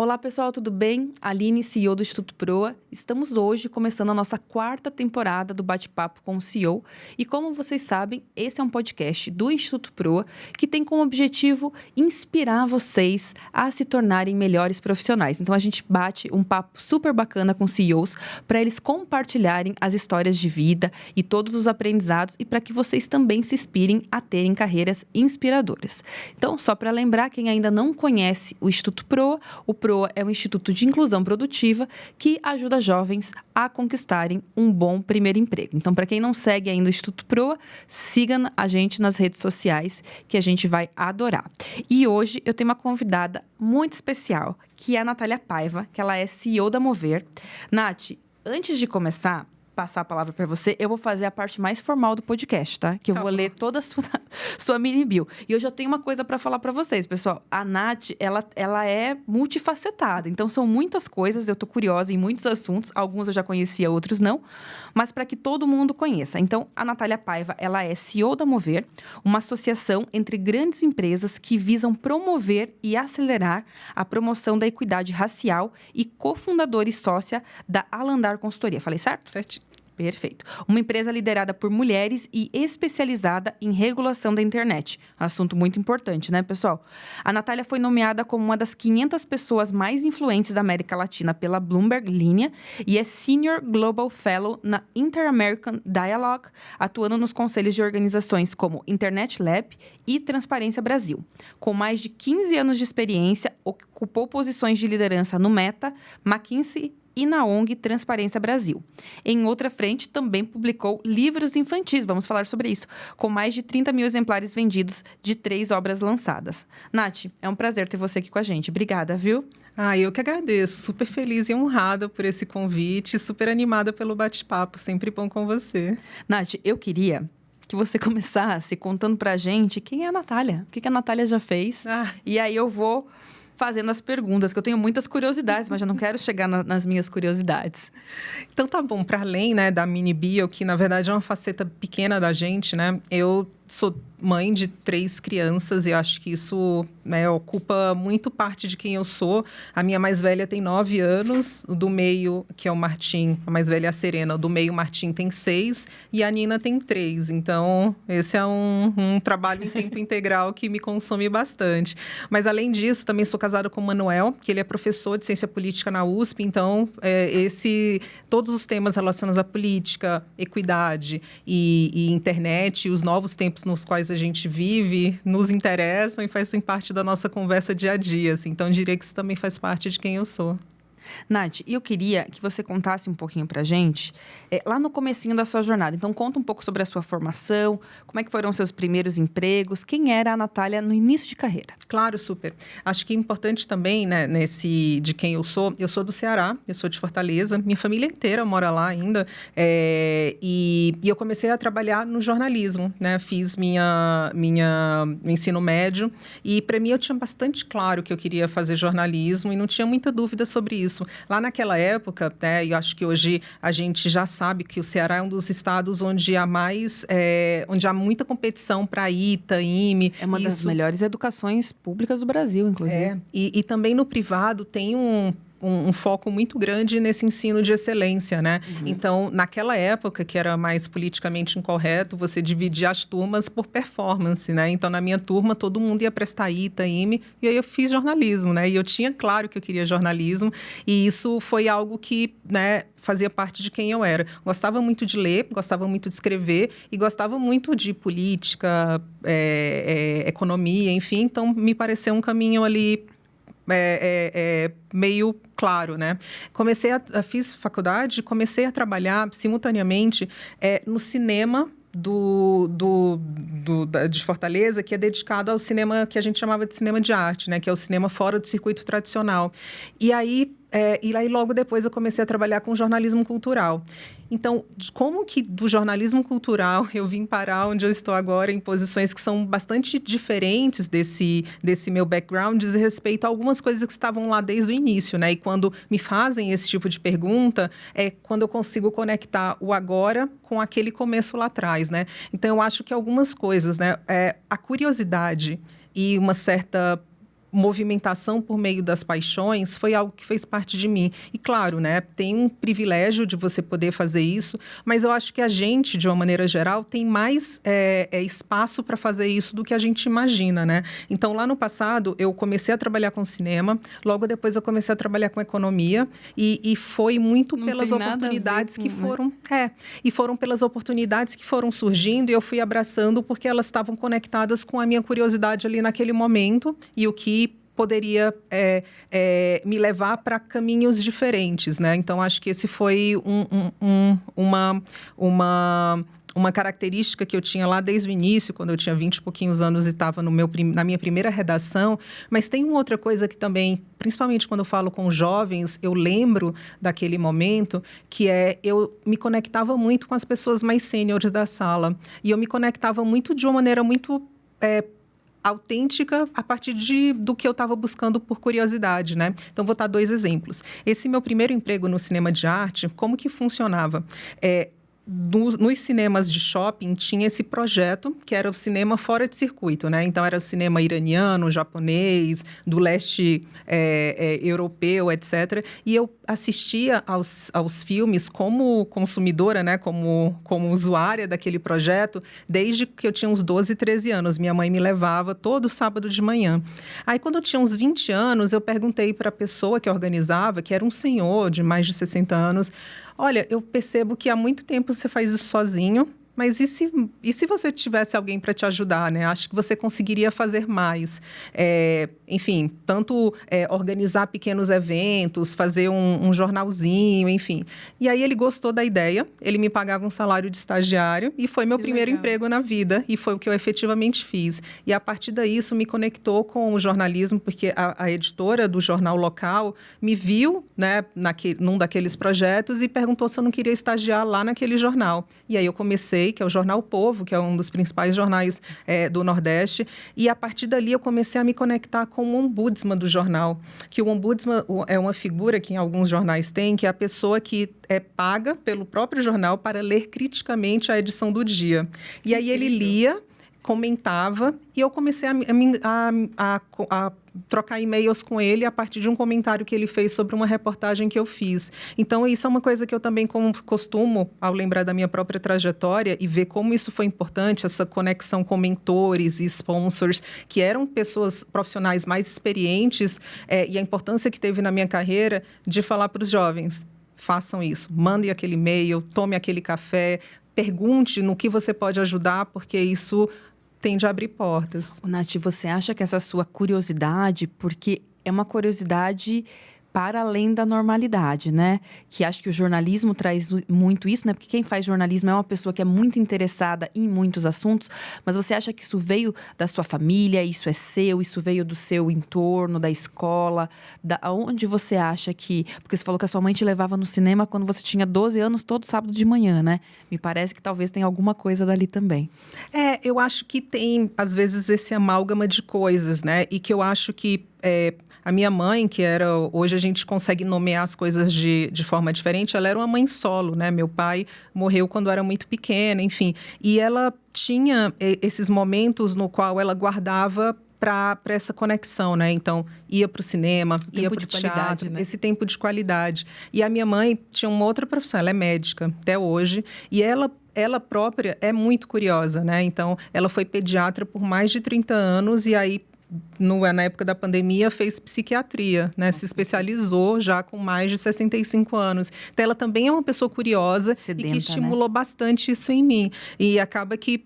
Olá, pessoal, tudo bem? Aline, CEO do Instituto Proa. Estamos hoje começando a nossa 4ª temporada do Bate-Papo com o CEO. E como vocês sabem, esse é um podcast do Instituto Proa que tem como objetivo inspirar vocês a se tornarem melhores profissionais. Então, a gente bate um papo super bacana com CEOs para eles compartilharem as histórias de vida e todos os aprendizados e para que vocês também se inspirem a terem carreiras inspiradoras. Então, só para lembrar, quem ainda não conhece o Instituto Proa, o Proa é um instituto de inclusão produtiva que ajuda jovens a conquistarem um bom primeiro emprego. Então, para quem não segue ainda o Instituto Proa, siga a gente nas redes sociais, que a gente vai adorar. E hoje eu tenho uma convidada muito especial, que é a Natália Paiva, que ela é CEO da Mover. Nath, antes de começar passar a palavra para você, eu vou fazer a parte mais formal do podcast, tá? Que eu vou ler toda a sua mini bio. E eu já tenho uma coisa para falar para vocês, pessoal. A Nath, ela é multifacetada. Então, são muitas coisas. Eu tô curiosa em muitos assuntos. Alguns eu já conhecia, outros não. Mas para que todo mundo conheça. Então, a Natália Paiva, ela é CEO da Mover, uma associação entre grandes empresas que visam promover e acelerar a promoção da equidade racial e cofundadora e sócia da Alandar Consultoria. Falei certo? Certo. Perfeito. Uma empresa liderada por mulheres e especializada em regulação da internet. Assunto muito importante, né, pessoal? A Natália foi nomeada como uma das 500 pessoas mais influentes da América Latina pela Bloomberg Linha e é Senior Global Fellow na Inter-American Dialogue, atuando nos conselhos de organizações como Internet Lab e Transparência Brasil. Com mais de 15 anos de experiência, ocupou posições de liderança no Meta, McKinsey e na ONG Transparência Brasil. Em outra frente, também publicou livros infantis, vamos falar sobre isso, com mais de 30 mil exemplares vendidos de 3 obras lançadas. Nath, é um prazer ter você aqui com a gente. Obrigada, viu? Eu que agradeço. Super feliz e honrada por esse convite, super animada pelo bate-papo. Sempre bom com você. Nath, eu queria que você começasse contando pra gente quem é a Natália, o que a Natália já fez. E aí eu vou fazendo as perguntas, que eu tenho muitas curiosidades, mas eu não quero chegar nas minhas curiosidades. Então tá bom, para além, né, da mini bio, que na verdade é uma faceta pequena da gente, né? Eu sou mãe de 3 crianças e eu acho que isso, né, ocupa muito parte de quem eu sou. A minha mais velha tem 9 anos, o do meio, que é o Martim, a mais velha é a Serena, o do meio, o Martim, tem 6 e a Nina tem 3. Então, esse é um trabalho em tempo integral que me consome bastante. Mas, além disso, também sou casada com o Manuel, que ele é professor de ciência política na USP. Então, todos os temas relacionados à política, equidade e internet, e os novos tempos nos quais a gente vive, nos interessam e fazem parte da nossa conversa dia a dia. Assim. Então, eu diria que isso também faz parte de quem eu sou. Nath, eu queria que você contasse um pouquinho pra gente, lá no comecinho da sua jornada. Então, conta um pouco sobre a sua formação, como é que foram os seus primeiros empregos, quem era a Natália no início de carreira? Claro, super. Acho que é importante também, né, de quem eu sou do Ceará, eu sou de Fortaleza, minha família inteira mora lá ainda, e eu comecei a trabalhar no jornalismo, né, fiz meu ensino médio, e para mim eu tinha bastante claro que eu queria fazer jornalismo e não tinha muita dúvida sobre isso. Lá naquela época, né, eu acho que hoje a gente já sabe que o Ceará é um dos estados onde há muita competição para ITA, IME. É uma das melhores educações públicas do Brasil, inclusive. E também no privado tem um foco muito grande nesse ensino de excelência, né? Uhum. Então, naquela época, que era mais politicamente incorreto, você dividia as turmas por performance, né? Então, na minha turma, todo mundo ia prestar ITA, IME, e aí eu fiz jornalismo, né? E eu tinha claro que eu queria jornalismo, e isso foi algo que, né, fazia parte de quem eu era. Gostava muito de ler, gostava muito de escrever e gostava muito de política, economia, enfim. Então, me pareceu um caminho ali meio claro, né? Fiz faculdade, comecei a trabalhar simultaneamente no cinema de Fortaleza, que é dedicado ao cinema que a gente chamava de cinema de arte, né? Que é o cinema fora do circuito tradicional. E aí logo depois eu comecei a trabalhar com jornalismo cultural. Então, como que do jornalismo cultural eu vim parar onde eu estou agora, em posições que são bastante diferentes desse meu background, diz respeito a algumas coisas que estavam lá desde o início, né? E quando me fazem esse tipo de pergunta, é quando eu consigo conectar o agora com aquele começo lá atrás, né? Então, eu acho que algumas coisas, né? A curiosidade e uma certa movimentação por meio das paixões foi algo que fez parte de mim. E claro, né, tem um privilégio de você poder fazer isso, mas eu acho que a gente, de uma maneira geral, tem mais espaço para fazer isso do que a gente imagina, né? Então, lá no passado, eu comecei a trabalhar com cinema, logo depois eu comecei a trabalhar com economia e foi muito pelas oportunidades que foram... e foram pelas oportunidades que foram surgindo e eu fui abraçando porque elas estavam conectadas com a minha curiosidade ali naquele momento e o que poderia me levar para caminhos diferentes, né? Então, acho que esse foi uma característica que eu tinha lá desde o início, quando eu tinha 20 e pouquinhos anos e estava na minha primeira redação. Mas tem uma outra coisa que também, principalmente quando eu falo com jovens, eu lembro daquele momento, que eu me conectava muito com as pessoas mais sêniores da sala. E eu me conectava muito de uma maneira muito... autêntica a partir do que eu estava buscando por curiosidade, né? Então, vou dar 2 exemplos. Esse meu primeiro emprego no cinema de arte, como que funcionava? Nos cinemas de shopping tinha esse projeto que era o cinema fora de circuito, né? Então era o cinema iraniano, japonês, do leste europeu, etc. E eu assistia aos filmes como consumidora, né? Como usuária daquele projeto, desde que eu tinha uns 12, 13 anos. Minha mãe me levava todo sábado de manhã. Aí, quando eu tinha uns 20 anos, eu perguntei para a pessoa que organizava, que era um senhor de mais de 60 anos, olha, eu percebo que há muito tempo você faz isso sozinho, mas e se você tivesse alguém para te ajudar, né? Acho que você conseguiria fazer mais. Enfim, tanto organizar pequenos eventos, fazer um jornalzinho, enfim. E aí ele gostou da ideia, ele me pagava um salário de estagiário e foi meu primeiro emprego na vida e foi o que eu efetivamente fiz. E a partir daí isso me conectou com o jornalismo, porque a editora do jornal local me viu, né, num daqueles projetos e perguntou se eu não queria estagiar lá naquele jornal. E aí eu comecei, que é o Jornal Povo, que é um dos principais jornais do Nordeste. E, a partir dali, eu comecei a me conectar com o ombudsman do jornal. Que o ombudsman é uma figura que em alguns jornais tem, que é a pessoa que é paga pelo próprio jornal para ler criticamente a edição do dia. E aí ele lia, comentava, e eu comecei a trocar e-mails com ele a partir de um comentário que ele fez sobre uma reportagem que eu fiz. Então, isso é uma coisa que eu também costumo, ao lembrar da minha própria trajetória e ver como isso foi importante, essa conexão com mentores e sponsors, que eram pessoas profissionais mais experientes, e a importância que teve na minha carreira de falar para os jovens, façam isso, mandem aquele e-mail, tome aquele café, pergunte no que você pode ajudar, porque isso tende a abrir portas. Nath, você acha que essa sua curiosidade, porque é uma curiosidade para além da normalidade, né? Que acho que o jornalismo traz muito isso, né? Porque quem faz jornalismo é uma pessoa que é muito interessada em muitos assuntos, mas você acha que isso veio da sua família, isso é seu, isso veio do seu entorno, da escola, onde você acha que... Porque você falou que a sua mãe te levava no cinema quando você tinha 12 anos, todo sábado de manhã, né? Me parece que talvez tenha alguma coisa dali também. Eu acho que tem, às vezes, esse amálgama de coisas, né? E que eu acho que... A minha mãe, hoje a gente consegue nomear as coisas de forma diferente, ela era uma mãe solo, né? Meu pai morreu quando era muito pequena, enfim. E ela tinha esses momentos no qual ela guardava para essa conexão, né? Então, ia para o cinema, ia para o teatro, né? Esse tempo de qualidade. E a minha mãe tinha uma outra profissão, ela é médica até hoje, e ela própria é muito curiosa, né? Então, ela foi pediatra por mais de 30 anos e aí, na época da pandemia, fez psiquiatria, né? Se especializou já com mais de 65 anos. Então, ela também é uma pessoa curiosa sedenta, e que estimulou, né, bastante isso em mim. E acaba que,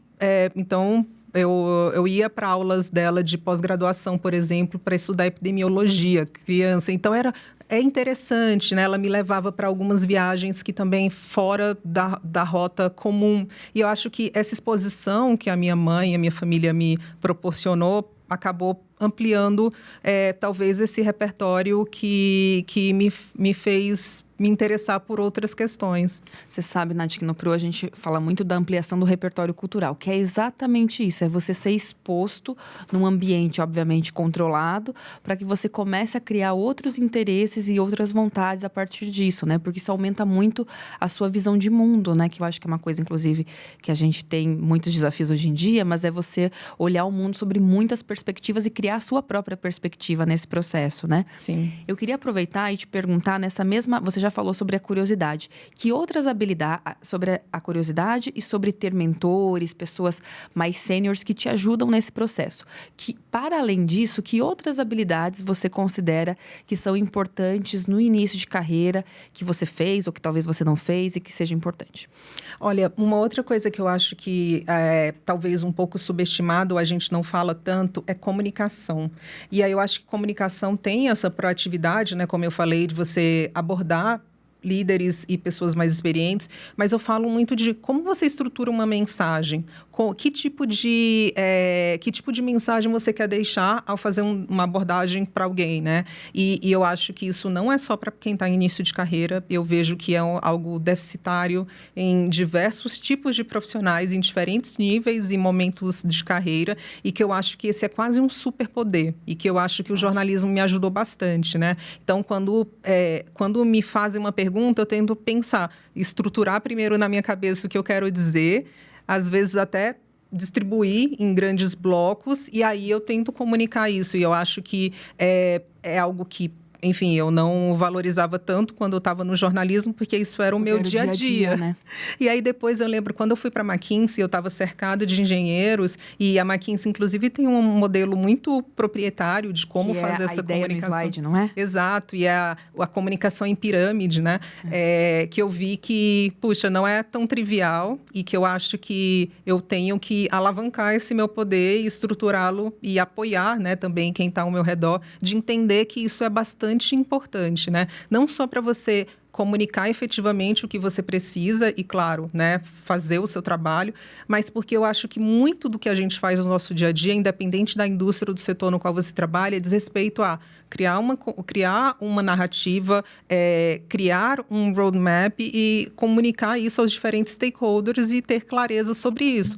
então... Eu ia para aulas dela de pós-graduação, por exemplo, para estudar epidemiologia, criança. Então, é interessante, né? Ela me levava para algumas viagens que também fora da rota comum. E eu acho que essa exposição que a minha mãe e a minha família me proporcionou acabou ampliando, talvez, esse repertório que me fez me interessar por outras questões. Você sabe, Nath, que no PRO a gente fala muito da ampliação do repertório cultural, que é exatamente isso, é você ser exposto num ambiente, obviamente, controlado, para que você comece a criar outros interesses e outras vontades a partir disso, né? Porque isso aumenta muito a sua visão de mundo, né? Que eu acho que é uma coisa, inclusive, que a gente tem muitos desafios hoje em dia, mas é você olhar o mundo sobre muitas perspectivas e criar criar a sua própria perspectiva nesse processo, né? Sim. Eu queria aproveitar e te perguntar nessa mesma... Você já falou sobre a curiosidade. Que outras habilidades... Sobre a curiosidade e sobre ter mentores, pessoas mais sêniores que te ajudam nesse processo. Para além disso, que outras habilidades você considera que são importantes no início de carreira, que você fez ou que talvez você não fez e que seja importante? Olha, uma outra coisa que eu acho que talvez um pouco subestimado, a gente não fala tanto, é comunicação. E aí eu acho que comunicação tem essa proatividade, né? Como eu falei, de você abordar líderes e pessoas mais experientes, mas eu falo muito de como você estrutura uma mensagem, que tipo de mensagem você quer deixar ao fazer uma abordagem para alguém, né? E eu acho que isso não é só para quem está em início de carreira, eu vejo que é algo deficitário em diversos tipos de profissionais, em diferentes níveis e momentos de carreira, e que eu acho que esse é quase um superpoder, e que eu acho que o jornalismo me ajudou bastante, né? Então, quando me fazem uma pergunta, eu tento pensar, estruturar primeiro na minha cabeça o que eu quero dizer, às vezes até distribuir em grandes blocos, e aí eu tento comunicar isso. E eu acho que é algo que, enfim, eu não valorizava tanto quando eu estava no jornalismo, porque isso era o meu dia a dia. Né? E aí depois eu lembro, quando eu fui para a McKinsey, eu estava cercada de engenheiros, e a McKinsey, inclusive, tem um modelo muito proprietário de como fazer essa comunicação. No slide, não é? Exato, e a comunicação em pirâmide, né? Que eu vi que, puxa, não é tão trivial, e que eu acho que eu tenho que alavancar esse meu poder e estruturá-lo e apoiar, né, também quem está ao meu redor, de entender que isso é bastante importante, né? Não só para você comunicar efetivamente o que você precisa e, claro, né, fazer o seu trabalho, mas porque eu acho que muito do que a gente faz no nosso dia a dia, independente da indústria ou do setor no qual você trabalha, diz respeito a criar uma narrativa, criar um roadmap e comunicar isso aos diferentes stakeholders e ter clareza sobre isso.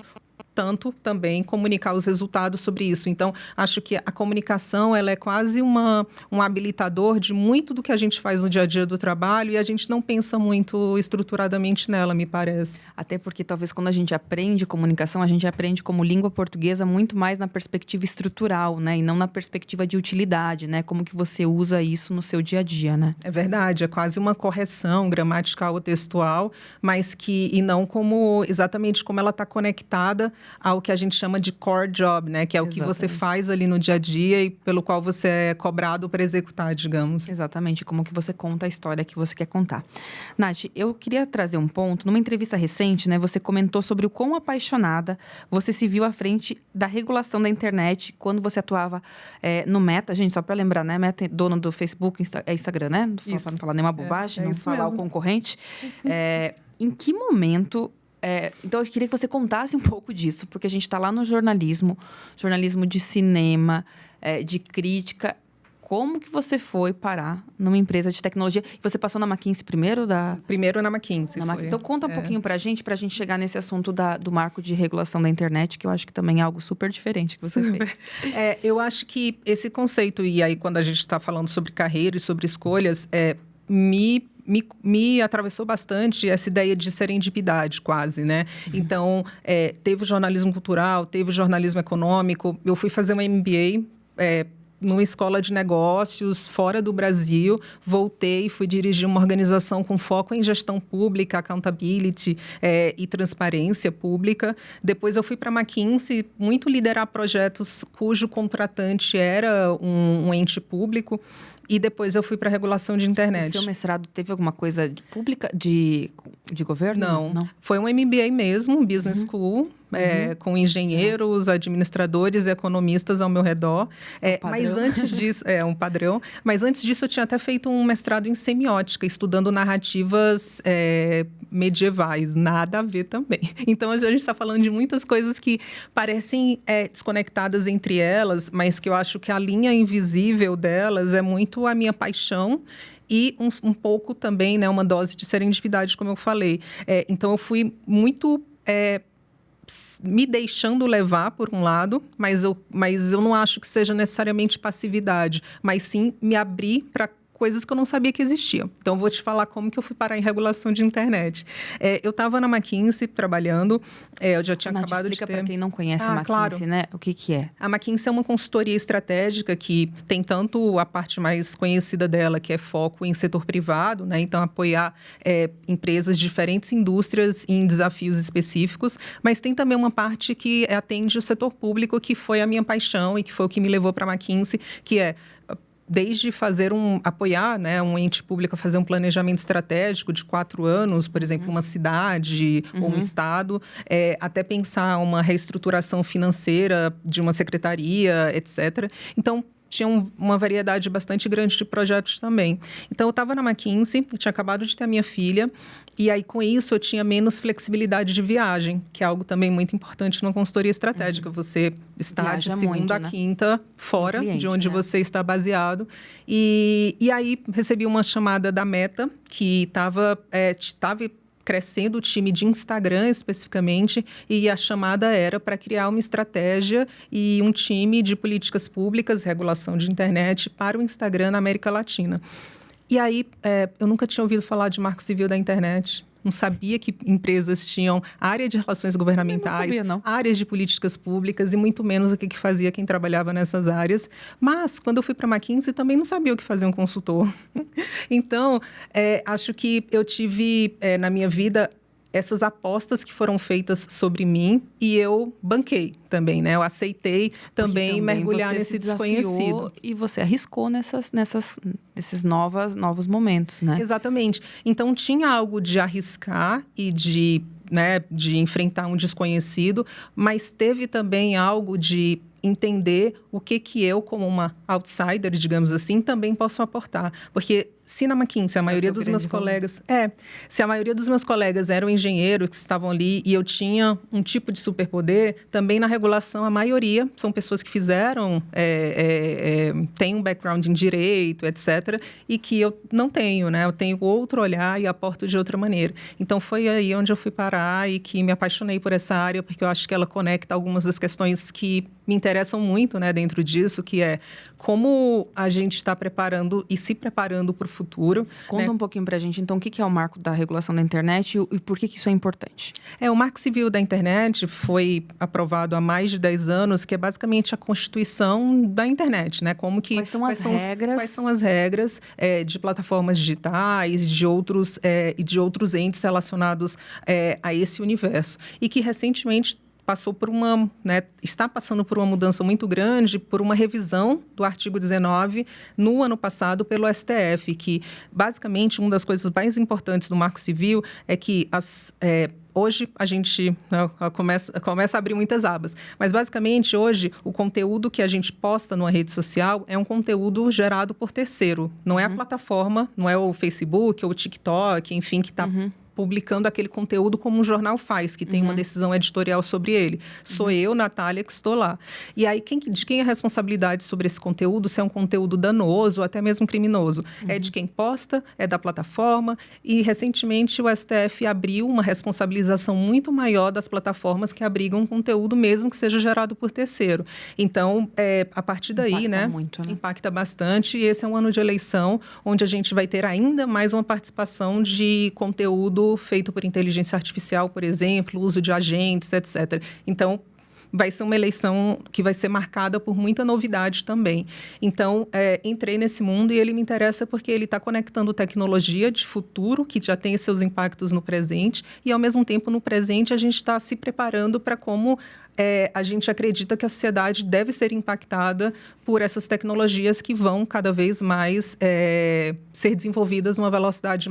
Tanto também comunicar os resultados sobre isso. Então, acho que a comunicação ela é quase um habilitador de muito do que a gente faz no dia a dia do trabalho e a gente não pensa muito estruturadamente nela, me parece. Até porque talvez quando a gente aprende comunicação, a gente aprende como língua portuguesa muito mais na perspectiva estrutural, né? E não na perspectiva de utilidade, né? Como que você usa isso no seu dia a dia, né? É verdade, é quase uma correção gramatical ou textual, mas e não exatamente como ela está conectada ao que a gente chama de core job, né? Que é o que você faz ali no dia a dia e pelo qual você é cobrado para executar, digamos. Exatamente, como que você conta a história que você quer contar. Nath, eu queria trazer um ponto. Numa entrevista recente, né, você comentou sobre o quão apaixonada você se viu à frente da regulação da internet quando você atuava no Meta. Gente, só para lembrar, né? Meta é dono do Facebook, Instagram, né? Para não falar nenhuma bobagem, não falar mesmo. O concorrente. Em que momento... então, eu queria que você contasse um pouco disso, porque a gente está lá no jornalismo de cinema, de crítica. Como que você foi parar numa empresa de tecnologia? Você passou na McKinsey primeiro? Primeiro na McKinsey. Então, conta um pouquinho para a gente chegar nesse assunto do marco de regulação da internet, que eu acho que também é algo super diferente que você fez. Eu acho que esse conceito, e aí quando a gente está falando sobre carreira e sobre escolhas, me atravessou bastante essa ideia de serendipidade, quase, né? Então, teve o jornalismo cultural, teve o jornalismo econômico. Eu fui fazer uma MBA numa escola de negócios fora do Brasil. Voltei e fui dirigir uma organização com foco em gestão pública, accountability e transparência pública. Depois eu fui para a McKinsey, muito liderar projetos cujo contratante era um ente público. E depois eu fui para a regulação de internet. O seu mestrado teve alguma coisa pública de governo? Não. Foi um MBA mesmo, Business School, com engenheiros, administradores e economistas ao meu redor. Mas antes disso, um padrão. Mas antes disso, eu tinha até feito um mestrado em semiótica, estudando narrativas medievais. Nada a ver também. Então, a gente está falando de muitas coisas que parecem desconectadas entre elas, mas que eu acho que a linha invisível delas é muito a minha paixão e um pouco também, né, uma dose de serendipidade, como eu falei. Então, eu fui muito me deixando levar, por um lado, mas eu não acho que seja necessariamente passividade, mas sim me abrir para coisas que eu não sabia que existiam. Então, vou te falar como que eu fui parar em regulação de internet. Eu estava na McKinsey trabalhando, eu já tinha acabado de ter... Explica para quem não conhece a McKinsey, claro. né? O que é? A McKinsey é uma consultoria estratégica que tem tanto a parte mais conhecida dela, que é foco em setor privado, né? Então, apoiar empresas de diferentes indústrias em desafios específicos, mas tem também uma parte que atende o setor público, que foi a minha paixão e que foi o que me levou para a McKinsey, que é desde apoiar, né, um ente público a fazer um planejamento estratégico de 4 anos, por exemplo, uma cidade ou um estado, até pensar uma reestruturação financeira de uma secretaria, etc. Então, tinha uma variedade bastante grande de projetos também. Então, eu estava na McKinsey, eu tinha acabado de ter a minha filha, e aí, com isso, eu tinha menos flexibilidade de viagem, que é algo também muito importante numa consultoria estratégica. Você está Viaja de segunda muito, a né? quinta fora Cliente, de onde né? você está baseado. E aí, recebi uma chamada da Meta, que estava crescendo o time de Instagram especificamente, e a chamada era para criar uma estratégia e um time de políticas públicas, regulação de internet para o Instagram na América Latina. E aí, eu nunca tinha ouvido falar de Marco Civil da internet. Não sabia que empresas tinham área de relações governamentais, não sabia, não. áreas de políticas públicas e muito menos o que fazia quem trabalhava nessas áreas. Mas, quando eu fui para a McKinsey, também não sabia o que fazia um consultor. Então, acho que eu tive, na minha vida, essas apostas que foram feitas sobre mim e eu banquei também, né? Eu aceitei também mergulhar nesse desconhecido. E você arriscou nesses novos momentos, né? Exatamente. Então, tinha algo de arriscar e de enfrentar um desconhecido, mas teve também algo de entender o que eu, como uma outsider, digamos assim, também posso aportar. Porque se na McKinsey a maioria dos meus colegas... se a maioria dos meus colegas eram engenheiros que estavam ali e eu tinha um tipo de superpoder, também na regulação a maioria são pessoas que fizeram, têm um background em direito, etc., e que eu não tenho, né? Eu tenho outro olhar e aporto de outra maneira. Então, foi aí onde eu fui parar e que me apaixonei por essa área, porque eu acho que ela conecta algumas das questões que me interessam muito, né, dentro disso, que é como a gente está preparando e se preparando para o futuro. Conta um pouquinho para a gente, então, o que é o marco da regulação da internet e por que isso é importante? O Marco Civil da Internet foi aprovado há mais de 10 anos, que é basicamente a Constituição da internet, né? Quais são as regras? Quais são as regras de plataformas digitais e de outros entes relacionados a esse universo. E que recentemente está passando por uma mudança muito grande, por uma revisão do artigo 19 no ano passado pelo STF, que basicamente uma das coisas mais importantes do Marco Civil é que hoje a gente começa a abrir muitas abas, mas basicamente hoje o conteúdo que a gente posta numa rede social é um conteúdo gerado por terceiro, não é a plataforma, não é o Facebook ou o TikTok, enfim, que está publicando aquele conteúdo como um jornal faz, que tem uma decisão editorial sobre ele. Sou eu, Natália, que estou lá. E aí, de quem é a responsabilidade sobre esse conteúdo, se é um conteúdo danoso ou até mesmo criminoso? É de quem posta, é da plataforma, e recentemente o STF abriu uma responsabilização muito maior das plataformas que abrigam conteúdo, mesmo que seja gerado por terceiro. Então, a partir daí, impacta bastante, e esse é um ano de eleição, onde a gente vai ter ainda mais uma participação de conteúdo feito por inteligência artificial, por exemplo, uso de agentes, etc. Então, vai ser uma eleição que vai ser marcada por muita novidade também. Então, entrei nesse mundo e ele me interessa porque ele está conectando tecnologia de futuro, que já tem seus impactos no presente, e, ao mesmo tempo, no presente, a gente está se preparando para como a gente acredita que a sociedade deve ser impactada por essas tecnologias que vão cada vez mais ser desenvolvidas numa velocidade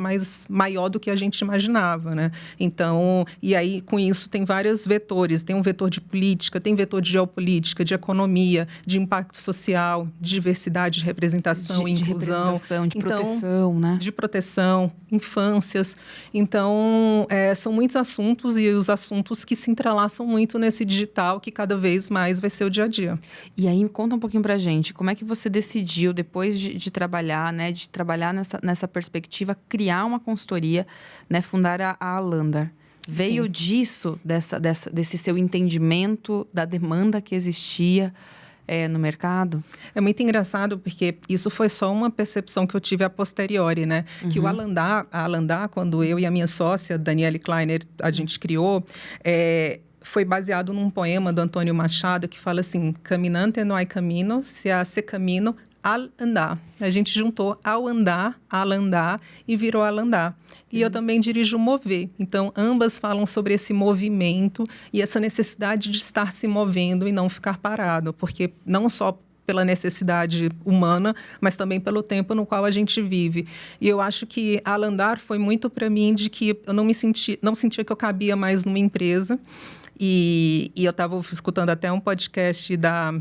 maior do que a gente imaginava, né? Então, e aí, com isso, tem vários vetores. Tem um vetor de política, tem vetor de geopolítica, de economia, de impacto social, de diversidade, de representação e inclusão. De proteção, né? De proteção, infâncias. Então, são muitos assuntos e os assuntos que se entrelaçam muito nesse digital, que cada vez mais vai ser o dia a dia. E aí, conta um pouquinho pra gente, como é que você decidiu, depois de trabalhar, né, de trabalhar nessa perspectiva, criar uma consultoria, né, fundar a Alandar? Veio Sim. disso, desse seu entendimento da demanda que existia no mercado? É muito engraçado, porque isso foi só uma percepção que eu tive a posteriori, né? Que a Alandar, quando eu e a minha sócia, Daniele Kleiner, a gente criou, foi baseado num poema do Antônio Machado que fala assim: caminante no hay camino, se hace camino al andar. A gente juntou ao andar, alandar e virou alandar. E eu também dirijo o Mover. Então, ambas falam sobre esse movimento e essa necessidade de estar se movendo e não ficar parado, porque não só pela necessidade humana, mas também pelo tempo no qual a gente vive. E eu acho que Alandar foi muito para mim de que eu não sentia que eu cabia mais numa empresa. E eu estava escutando até um podcast da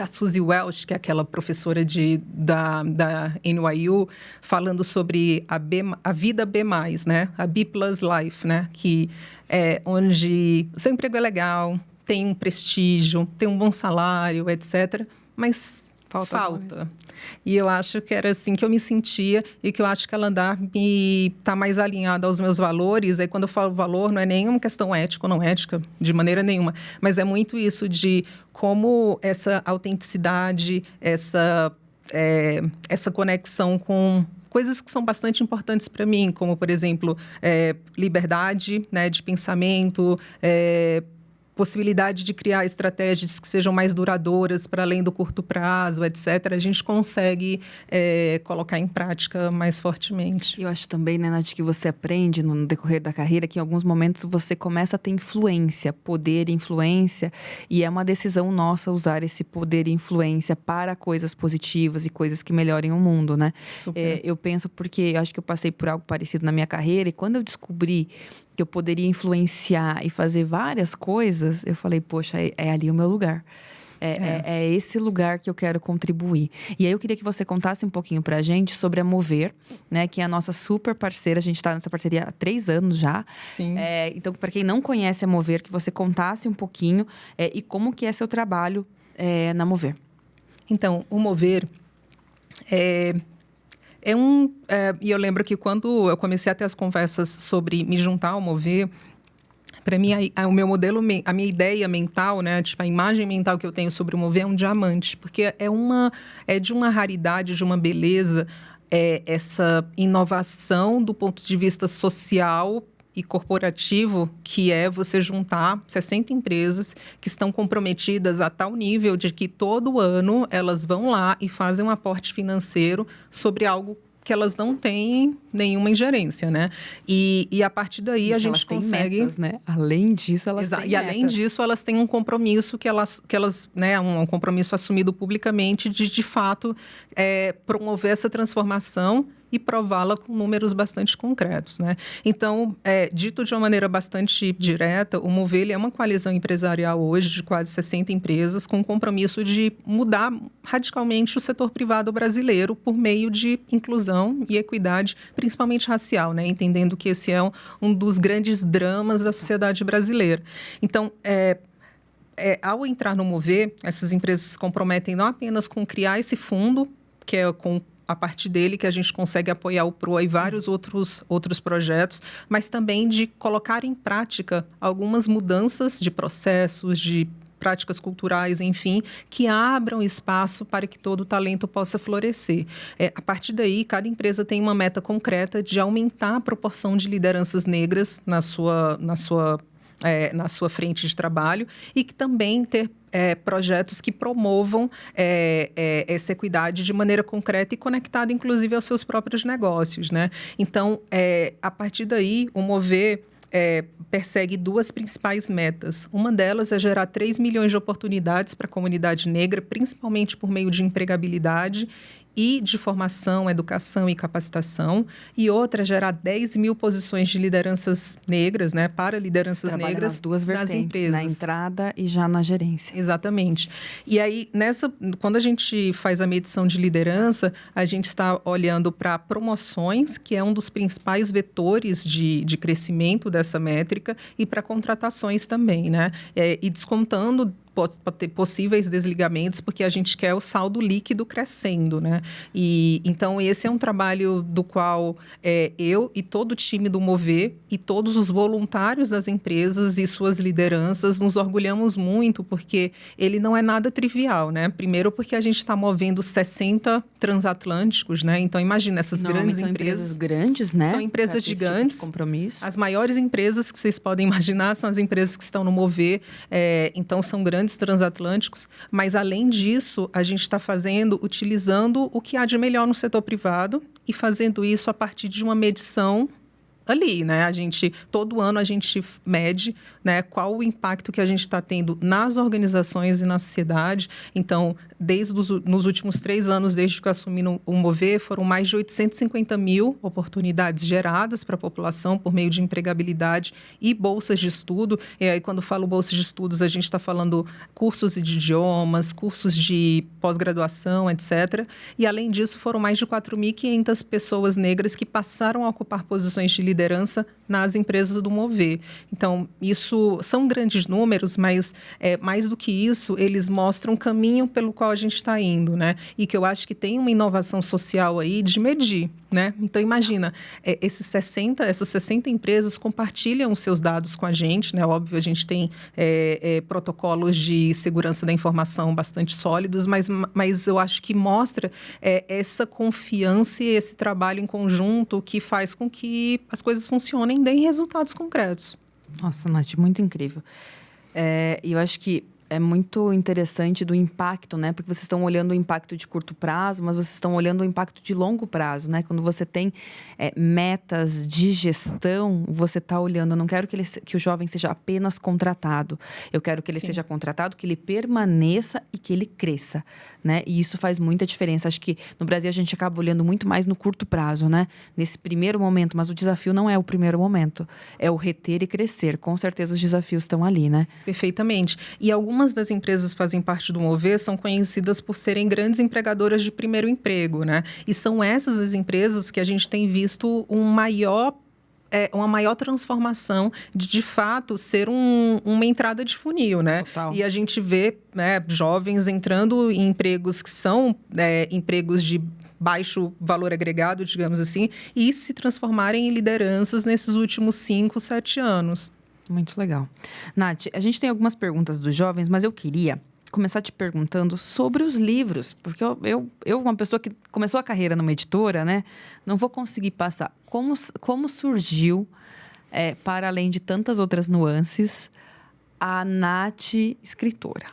Suzy Welch, que é aquela professora da NYU, falando sobre a vida B+, né? A B+ Life, né? Que é onde o seu emprego é legal, tem um prestígio, tem um bom salário, etc., mas falta. E eu acho que era assim que eu me sentia e que eu acho que a Alandar está mais alinhada aos meus valores. Aí, quando eu falo valor, não é nenhuma questão ética ou não ética, de maneira nenhuma, mas é muito isso de como essa autenticidade, essa conexão com coisas que são bastante importantes para mim, como, por exemplo, liberdade, né, de pensamento, possibilidade de criar estratégias que sejam mais duradouras para além do curto prazo, etc., a gente consegue colocar em prática mais fortemente. Eu acho também, né, Nath, que você aprende no decorrer da carreira que em alguns momentos você começa a ter influência, poder e influência, e é uma decisão nossa usar esse poder e influência para coisas positivas e coisas que melhorem o mundo, né? Super. Eu penso porque eu acho que eu passei por algo parecido na minha carreira, e quando eu descobri que eu poderia influenciar e fazer várias coisas, eu falei, poxa, é ali o meu lugar. É esse lugar que eu quero contribuir. E aí eu queria que você contasse um pouquinho pra gente sobre a Mover, né? Que é a nossa super parceira. A gente tá nessa parceria há 3 anos já. Sim. Então, para quem não conhece a Mover, que você contasse um pouquinho e como que é seu trabalho na Mover. Então, o Mover e eu lembro que quando eu comecei a ter as conversas sobre me juntar ao Mover, para mim, o meu modelo, a minha ideia mental, né, tipo, a imagem mental que eu tenho sobre o Mover é um diamante, porque é de uma raridade, de uma beleza, essa inovação do ponto de vista social e corporativo, que é você juntar 60 empresas que estão comprometidas a tal nível de que todo ano elas vão lá e fazem um aporte financeiro sobre algo que elas não têm nenhuma ingerência, né? E a partir daí a gente consegue... metas, né? Além disso, elas têm metas. E além disso, elas têm um compromisso que elas né, um compromisso assumido publicamente de fato, promover essa transformação e prová-la com números bastante concretos, né? Então, dito de uma maneira bastante direta, o Mover ele é uma coalizão empresarial hoje de quase 60 empresas com o compromisso de mudar radicalmente o setor privado brasileiro por meio de inclusão e equidade, principalmente racial, né? Entendendo que esse é um dos grandes dramas da sociedade brasileira. Então, ao entrar no Mover, essas empresas se comprometem não apenas com criar esse fundo, que é a partir dele que a gente consegue apoiar o PROA e vários outros projetos, mas também de colocar em prática algumas mudanças de processos, de práticas culturais, enfim, que abram espaço para que todo o talento possa florescer. A partir daí, cada empresa tem uma meta concreta de aumentar a proporção de lideranças negras na sua frente de trabalho e que também ter projetos que promovam essa equidade de maneira concreta e conectada, inclusive, aos seus próprios negócios, né? Então, a partir daí, o Mover persegue 2 principais metas. Uma delas é gerar 3 milhões de oportunidades para a comunidade negra, principalmente por meio de empregabilidade e de formação, educação e capacitação. E outra, gerar 10 mil posições de lideranças negras, né, para lideranças negras nas duas vertentes, das empresas. Na entrada e já na gerência. Exatamente. E aí, quando a gente faz a medição de liderança, a gente está olhando para promoções, que é um dos principais vetores de crescimento dessa métrica, e para contratações também, né? E descontando pode ter possíveis desligamentos, porque a gente quer o saldo líquido crescendo, né? E então esse é um trabalho do qual eu e todo o time do Mover e todos os voluntários das empresas e suas lideranças nos orgulhamos muito, porque ele não é nada trivial, né? Primeiro porque a gente está movendo 60 transatlânticos, né? Então imagina essas grandes empresas grandes, né? São empresas gigantes. Tipo de compromisso. As maiores empresas que vocês podem imaginar são as empresas que estão no Mover, então são grandes transatlânticos, mas além disso, a gente está utilizando o que há de melhor no setor privado e fazendo isso a partir de uma medição ali, né? Todo ano a gente mede, né, qual o impacto que a gente está tendo nas organizações e na sociedade. Então, nos últimos 3 anos, desde que eu assumi o Mover, foram mais de 850 mil oportunidades geradas para a população por meio de empregabilidade e bolsas de estudo. E aí, quando falo bolsas de estudos, a gente está falando cursos de idiomas, cursos de pós-graduação, etc. E, além disso, foram mais de 4.500 pessoas negras que passaram a ocupar posições de liderança nas empresas do Mover. Então, isso são grandes números, mas mais do que isso, eles mostram o caminho pelo qual a gente está indo, né? E que eu acho que tem uma inovação social aí de medir, né? Então, imagina, essas 60 empresas compartilham os seus dados com a gente, né? Óbvio, a gente tem protocolos de segurança da informação bastante sólidos, mas eu acho que mostra essa confiança e esse trabalho em conjunto que faz com que as coisas funcionem e deem resultados concretos. Nossa, Nath, muito incrível. E eu acho que é muito interessante do impacto, né? Porque vocês estão olhando o impacto de curto prazo, mas vocês estão olhando o impacto de longo prazo, né? Quando você tem metas de gestão, você está olhando, eu não quero que o jovem seja apenas contratado. Eu quero que ele seja contratado, que ele permaneça e que ele cresça, né? E isso faz muita diferença. Acho que no Brasil a gente acaba olhando muito mais no curto prazo, né? Nesse primeiro momento, mas o desafio não é o primeiro momento. É o reter e crescer. Com certeza os desafios estão ali, né? Perfeitamente. E algumas das empresas que fazem parte do Mover são conhecidas por serem grandes empregadoras de primeiro emprego, né? E são essas as empresas que a gente tem visto uma maior transformação de fato, ser uma entrada de funil, né? Total. E a gente vê, né, jovens entrando em empregos que são empregos de baixo valor agregado, digamos assim, e se transformarem em lideranças nesses últimos 5, 7 anos. Muito legal. Nath, a gente tem algumas perguntas dos jovens, mas eu queria começar te perguntando sobre os livros, porque eu uma pessoa que começou a carreira numa editora, né, não vou conseguir passar. Como surgiu, para além de tantas outras nuances, a Nath escritora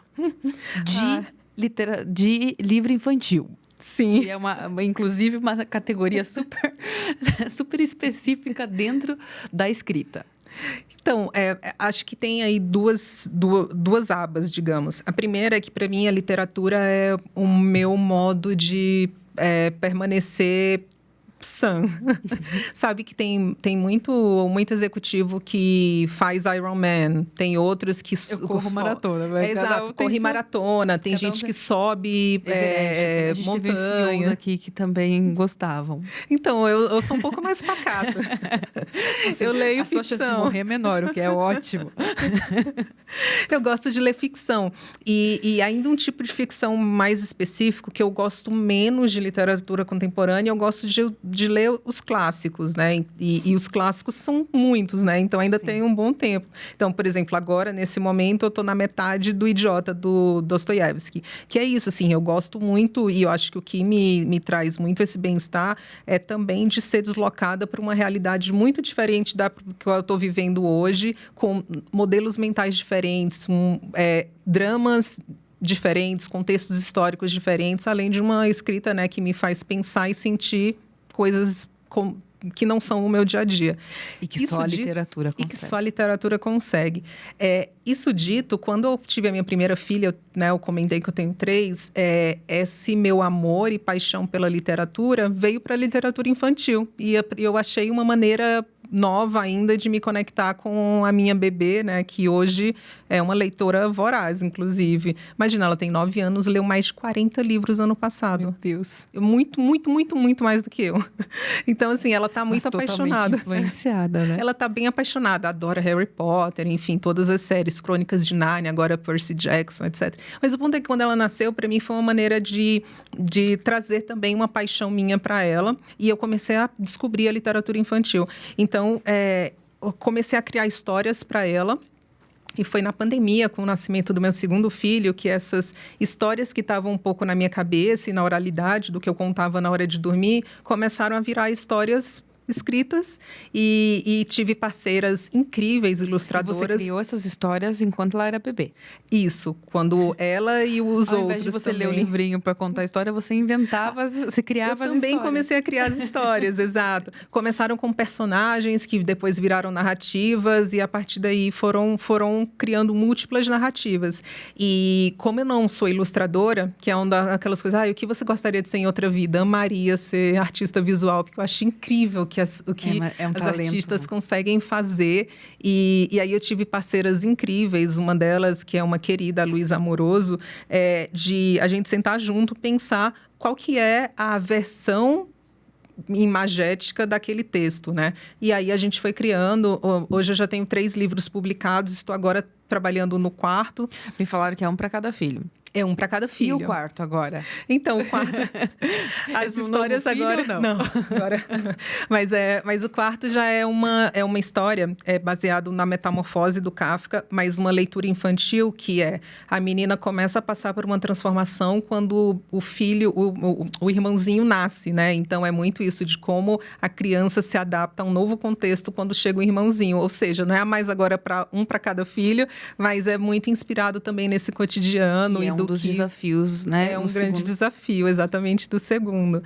de livro infantil? Sim. Que é inclusive uma categoria super específica dentro da escrita. Então, acho que tem aí duas abas, digamos. A primeira é que, para mim, a literatura é o meu modo de permanecer sã. Sabe que tem muito executivo que faz Ironman, tem outros que... Eu corro maratona. Exato, corre maratona, tem gente que sobe a gente montanha. Teve CEOs aqui que também gostavam. Então, eu sou um pouco mais pacata. Eu leio ficção. A sua chance de morrer é menor, o que é ótimo. Eu gosto de ler ficção. E ainda um tipo de ficção mais específico, que eu gosto menos de literatura contemporânea, eu gosto de ler os clássicos, né? E os clássicos são muitos, né? Então, ainda tem um bom tempo. Então, por exemplo, agora, nesse momento, eu estou na metade do Idiota, do Dostoiévski. Que é isso, assim, eu gosto muito, e eu acho que o que me traz muito esse bem-estar é também de ser deslocada para uma realidade muito diferente da que eu estou vivendo hoje, com modelos mentais diferentes, dramas diferentes, contextos históricos diferentes, além de uma escrita, né, que me faz pensar e sentir coisas que não são o meu dia a dia. E que só a literatura consegue. E que só a literatura consegue. Isso dito, quando eu tive a minha primeira filha, eu comentei que eu tenho 3, esse meu amor e paixão pela literatura veio para a literatura infantil. E eu achei uma maneira nova ainda de me conectar com a minha bebê, né, que hoje é uma leitora voraz, inclusive. Imagina, ela tem 9 anos, leu mais de 40 livros ano passado. Meu Deus. Muito, muito, muito, muito mais do que eu. Então, assim, ela tá muito apaixonada. Influenciada, né? Ela tá bem apaixonada, adora Harry Potter, enfim, todas as séries, Crônicas de Nárnia, agora Percy Jackson, etc. Mas o ponto é que quando ela nasceu, para mim foi uma maneira de trazer também uma paixão minha para ela. E eu comecei a descobrir a literatura infantil. Então, eu comecei a criar histórias para ela. E foi na pandemia, com o nascimento do meu segundo filho, que essas histórias que estavam um pouco na minha cabeça e na oralidade do que eu contava na hora de dormir, começaram a virar histórias escritas e tive parceiras incríveis, ilustradoras. E você criou essas histórias enquanto ela era bebê? Isso, quando ela e os outros também. Ao invés de você ler o livrinho para contar a história, você inventava, você criava as histórias. Eu também comecei a criar as histórias, exato. Começaram com personagens que depois viraram narrativas e a partir daí foram criando múltiplas narrativas. E como eu não sou ilustradora, que é uma daquelas coisas, o que você gostaria de ser em outra vida? Amaria ser artista visual, porque eu acho incrível o que as artistas, né, conseguem fazer. E aí eu tive parceiras incríveis, uma delas, que é uma querida, a Luísa Amoroso, de a gente sentar junto, pensar qual que é a versão imagética daquele texto, né? E aí a gente foi criando. Hoje eu já tenho 3 livros publicados, estou agora trabalhando no 4º. Me falaram que é um para cada filho. É um para cada filho. E o 4º agora? Então, o 4º... As histórias agora... Não, agora... Mas o 4º já é uma história baseado na Metamorfose do Kafka, mas uma leitura infantil que a menina começa a passar por uma transformação quando o filho, o irmãozinho nasce, né? Então, é muito isso de como a criança se adapta a um novo contexto quando chega o irmãozinho. Ou seja, não é mais agora para cada filho, mas é muito inspirado também nesse cotidiano e dos desafios, né? É um grande desafio, exatamente, do segundo.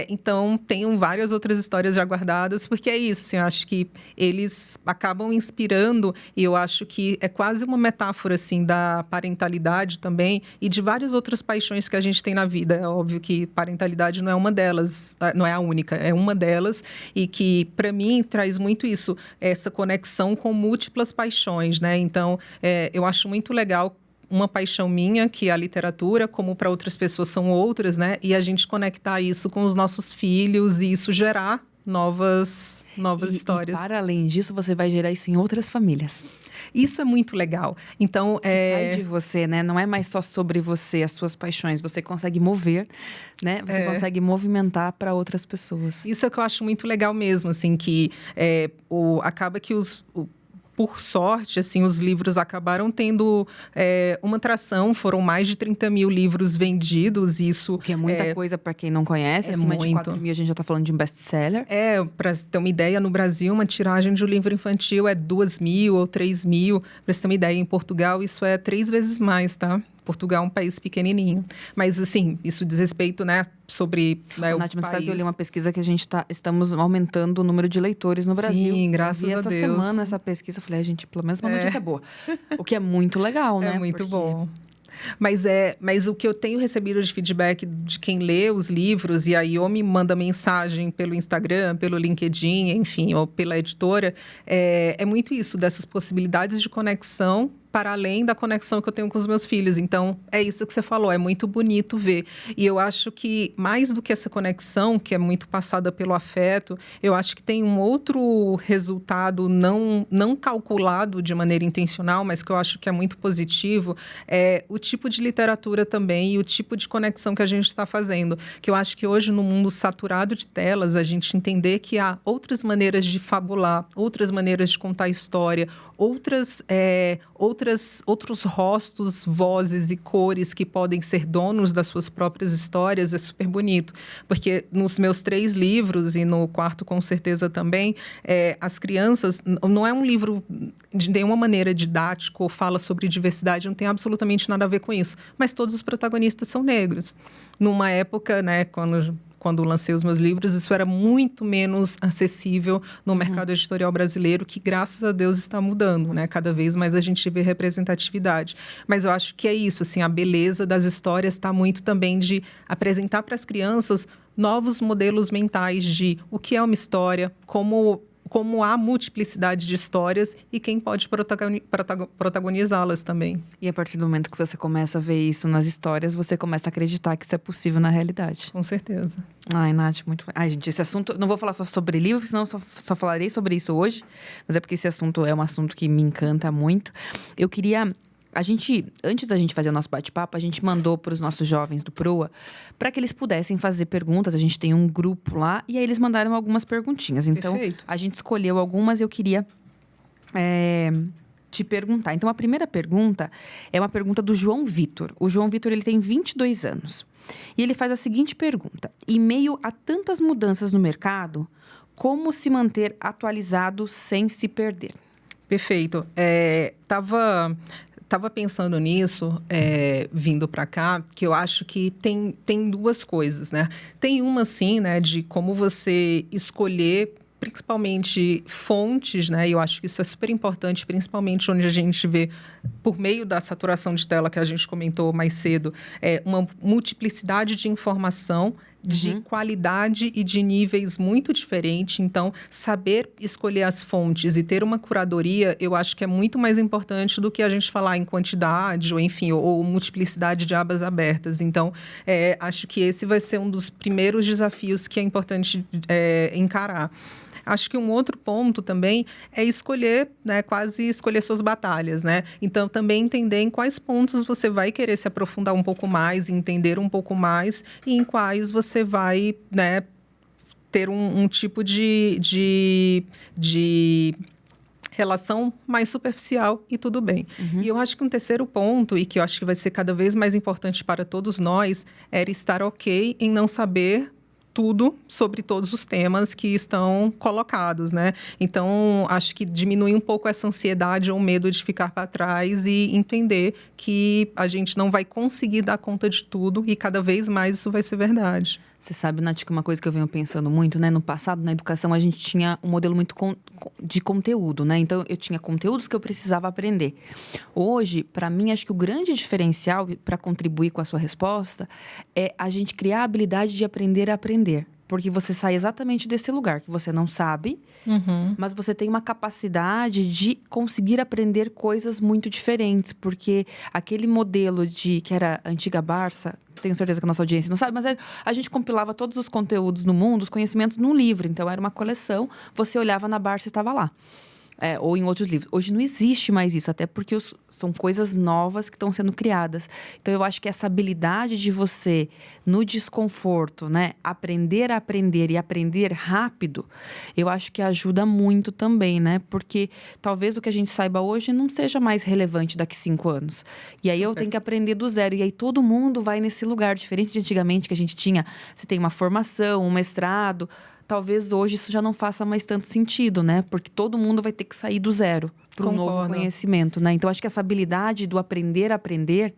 Então, tenho várias outras histórias já guardadas, porque é isso, assim, eu acho que eles acabam inspirando, e eu acho que é quase uma metáfora, assim, da parentalidade também, e de várias outras paixões que a gente tem na vida. É óbvio que parentalidade não é uma delas, não é a única, é uma delas, e que, para mim, traz muito isso, essa conexão com múltiplas paixões, né? Então, eu acho muito legal uma paixão minha, que é a literatura, como para outras pessoas são outras, né? E a gente conectar isso com os nossos filhos e isso gerar novas histórias. E para além disso, você vai gerar isso em outras famílias. Isso é muito legal. Então, sai de você, né? Não é mais só sobre você, as suas paixões. Você consegue mover, né? Você consegue movimentar para outras pessoas. Isso é o que eu acho muito legal mesmo, assim, que acaba que por sorte, assim, os livros acabaram tendo uma atração. Foram mais de 30 mil livros vendidos. Isso, o que é muita coisa para quem não conhece. Acima de 4 mil, a gente já está falando de um best-seller. Para ter uma ideia, no Brasil, uma tiragem de um livro infantil é 2 mil ou 3 mil. Para você ter uma ideia, em Portugal, isso é 3 vezes mais, tá? Portugal é um país pequenininho. Mas, assim, isso diz respeito, né, sobre o Nath, país. Sabe que eu li uma pesquisa que estamos aumentando o número de leitores no Brasil. Sim, graças a Deus. E essa semana, essa pesquisa, eu falei, gente, pelo menos uma notícia boa. O que é muito legal, né? É muito bom. Mas o que eu tenho recebido de feedback de quem lê os livros, e aí ou me manda mensagem pelo Instagram, pelo LinkedIn, enfim, ou pela editora, é muito isso, dessas possibilidades de conexão para além da conexão que eu tenho com os meus filhos. Então, é isso que você falou, é muito bonito ver. E eu acho que, mais do que essa conexão, que é muito passada pelo afeto, eu acho que tem um outro resultado não calculado de maneira intencional, mas que eu acho que é muito positivo, é o tipo de literatura também e o tipo de conexão que a gente está fazendo. Que eu acho que hoje, no mundo saturado de telas, a gente entender que há outras maneiras de fabular, outras maneiras de contar história, outros rostos, vozes e cores que podem ser donos das suas próprias histórias, é super bonito. Porque nos meus 3 livros, e no 4º com certeza também, as crianças, não é um livro de nenhuma maneira didático ou fala sobre diversidade, não tem absolutamente nada a ver com isso. Mas todos os protagonistas são negros. Numa época, né, quando lancei os meus livros, isso era muito menos acessível no mercado editorial brasileiro, que, graças a Deus, está mudando, né? Cada vez mais a gente vê representatividade. Mas eu acho que é isso, assim, a beleza das histórias está muito também de apresentar para as crianças novos modelos mentais de o que é uma história, como como há multiplicidade de histórias e quem pode protagonizá-las também. E a partir do momento que você começa a ver isso nas histórias, você começa a acreditar que isso é possível na realidade. Com certeza. Ai, Nath, muito... Ai, gente, esse assunto... Não vou falar só sobre livro, senão só falarei sobre isso hoje. Mas é porque esse assunto é um assunto que me encanta muito. Eu queria... antes da gente fazer o nosso bate-papo, a gente mandou para os nossos jovens do Proa para que eles pudessem fazer perguntas. A gente tem um grupo lá e aí eles mandaram algumas perguntinhas. Então, Perfeito. A gente escolheu algumas e eu queria te perguntar. Então, a primeira pergunta é uma pergunta do João Vitor. O João Vitor, ele tem 22 anos. E ele faz a seguinte pergunta. Em meio a tantas mudanças no mercado, como se manter atualizado sem se perder? Perfeito. Tava pensando nisso, vindo para cá, que eu acho que tem duas coisas, né? Tem uma, sim, né, de como você escolher, principalmente, fontes, né? E eu acho que isso é super importante, principalmente onde a gente vê, por meio da saturação de tela que a gente comentou mais cedo, uma multiplicidade de informação, de qualidade e de níveis muito diferentes. Então, saber escolher as fontes e ter uma curadoria, eu acho que é muito mais importante do que a gente falar em quantidade, ou enfim, ou multiplicidade de abas abertas. Então, acho que esse vai ser um dos primeiros desafios que é importante encarar. Acho que um outro ponto também é escolher, né, quase escolher suas batalhas, né? Então, também entender em quais pontos você vai querer se aprofundar um pouco mais, entender um pouco mais, e em quais você vai, né, ter um tipo de relação mais superficial e tudo bem. E eu acho que um terceiro ponto, e que eu acho que vai ser cada vez mais importante para todos nós, era estar ok em não saber tudo sobre todos os temas que estão colocados, né? Então, acho que diminui um pouco essa ansiedade ou medo de ficar para trás e entender que a gente não vai conseguir dar conta de tudo e cada vez mais isso vai ser verdade. Você sabe, Nath, que uma coisa que eu venho pensando muito, né? No passado, na educação, a gente tinha um modelo muito de conteúdo, né? Então, eu tinha conteúdos que eu precisava aprender. Hoje, para mim, acho que o grande diferencial para contribuir com a sua resposta é a gente criar a habilidade de aprender a aprender. Porque você sai exatamente desse lugar que você não sabe, mas você tem uma capacidade de conseguir aprender coisas muito diferentes. Porque aquele modelo que era a antiga Barça, tenho certeza que a nossa audiência não sabe, mas a gente compilava todos os conteúdos no mundo, os conhecimentos num livro. Então, era uma coleção, você olhava na Barça e estava lá. Ou em outros livros. Hoje não existe mais isso, até porque são coisas novas que estão sendo criadas. Então, eu acho que essa habilidade de você, no desconforto, né, aprender a aprender e aprender rápido, eu acho que ajuda muito também, né? Porque talvez o que a gente saiba hoje não seja mais relevante daqui 5 anos. E aí eu tenho que aprender do zero. E aí todo mundo vai nesse lugar, diferente de antigamente, que a gente tinha, você tem uma formação, um mestrado. Talvez hoje isso já não faça mais tanto sentido, né? Porque todo mundo vai ter que sair do zero para um novo conhecimento, né? Então, acho que essa habilidade do aprender a aprender,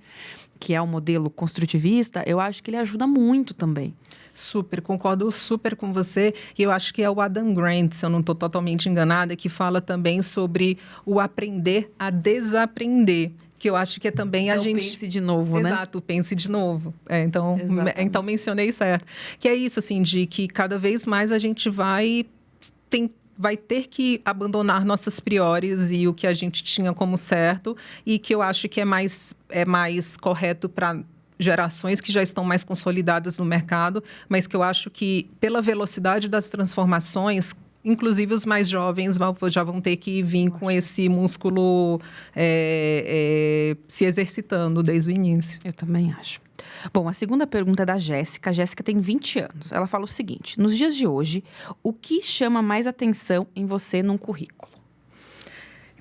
que é o modelo construtivista, eu acho que ele ajuda muito também. Super, concordo super com você. E eu acho que é o Adam Grant, se eu não estou totalmente enganada, que fala também sobre o aprender a desaprender. Que eu acho que é também a gente... pense de novo, né? Exato, pense de novo. Então, mencionei certo. Que é isso, assim, de que cada vez mais a gente vai ter que abandonar nossas priores e o que a gente tinha como certo, e que eu acho que é mais correto para gerações que já estão mais consolidadas no mercado, mas que eu acho que, pela velocidade das transformações, inclusive os mais jovens já vão ter que vir com esse músculo se exercitando desde o início. Eu também acho. Bom, a segunda pergunta é da Jéssica. A Jéssica tem 20 anos. Ela fala o seguinte: nos dias de hoje, o que chama mais atenção em você num currículo?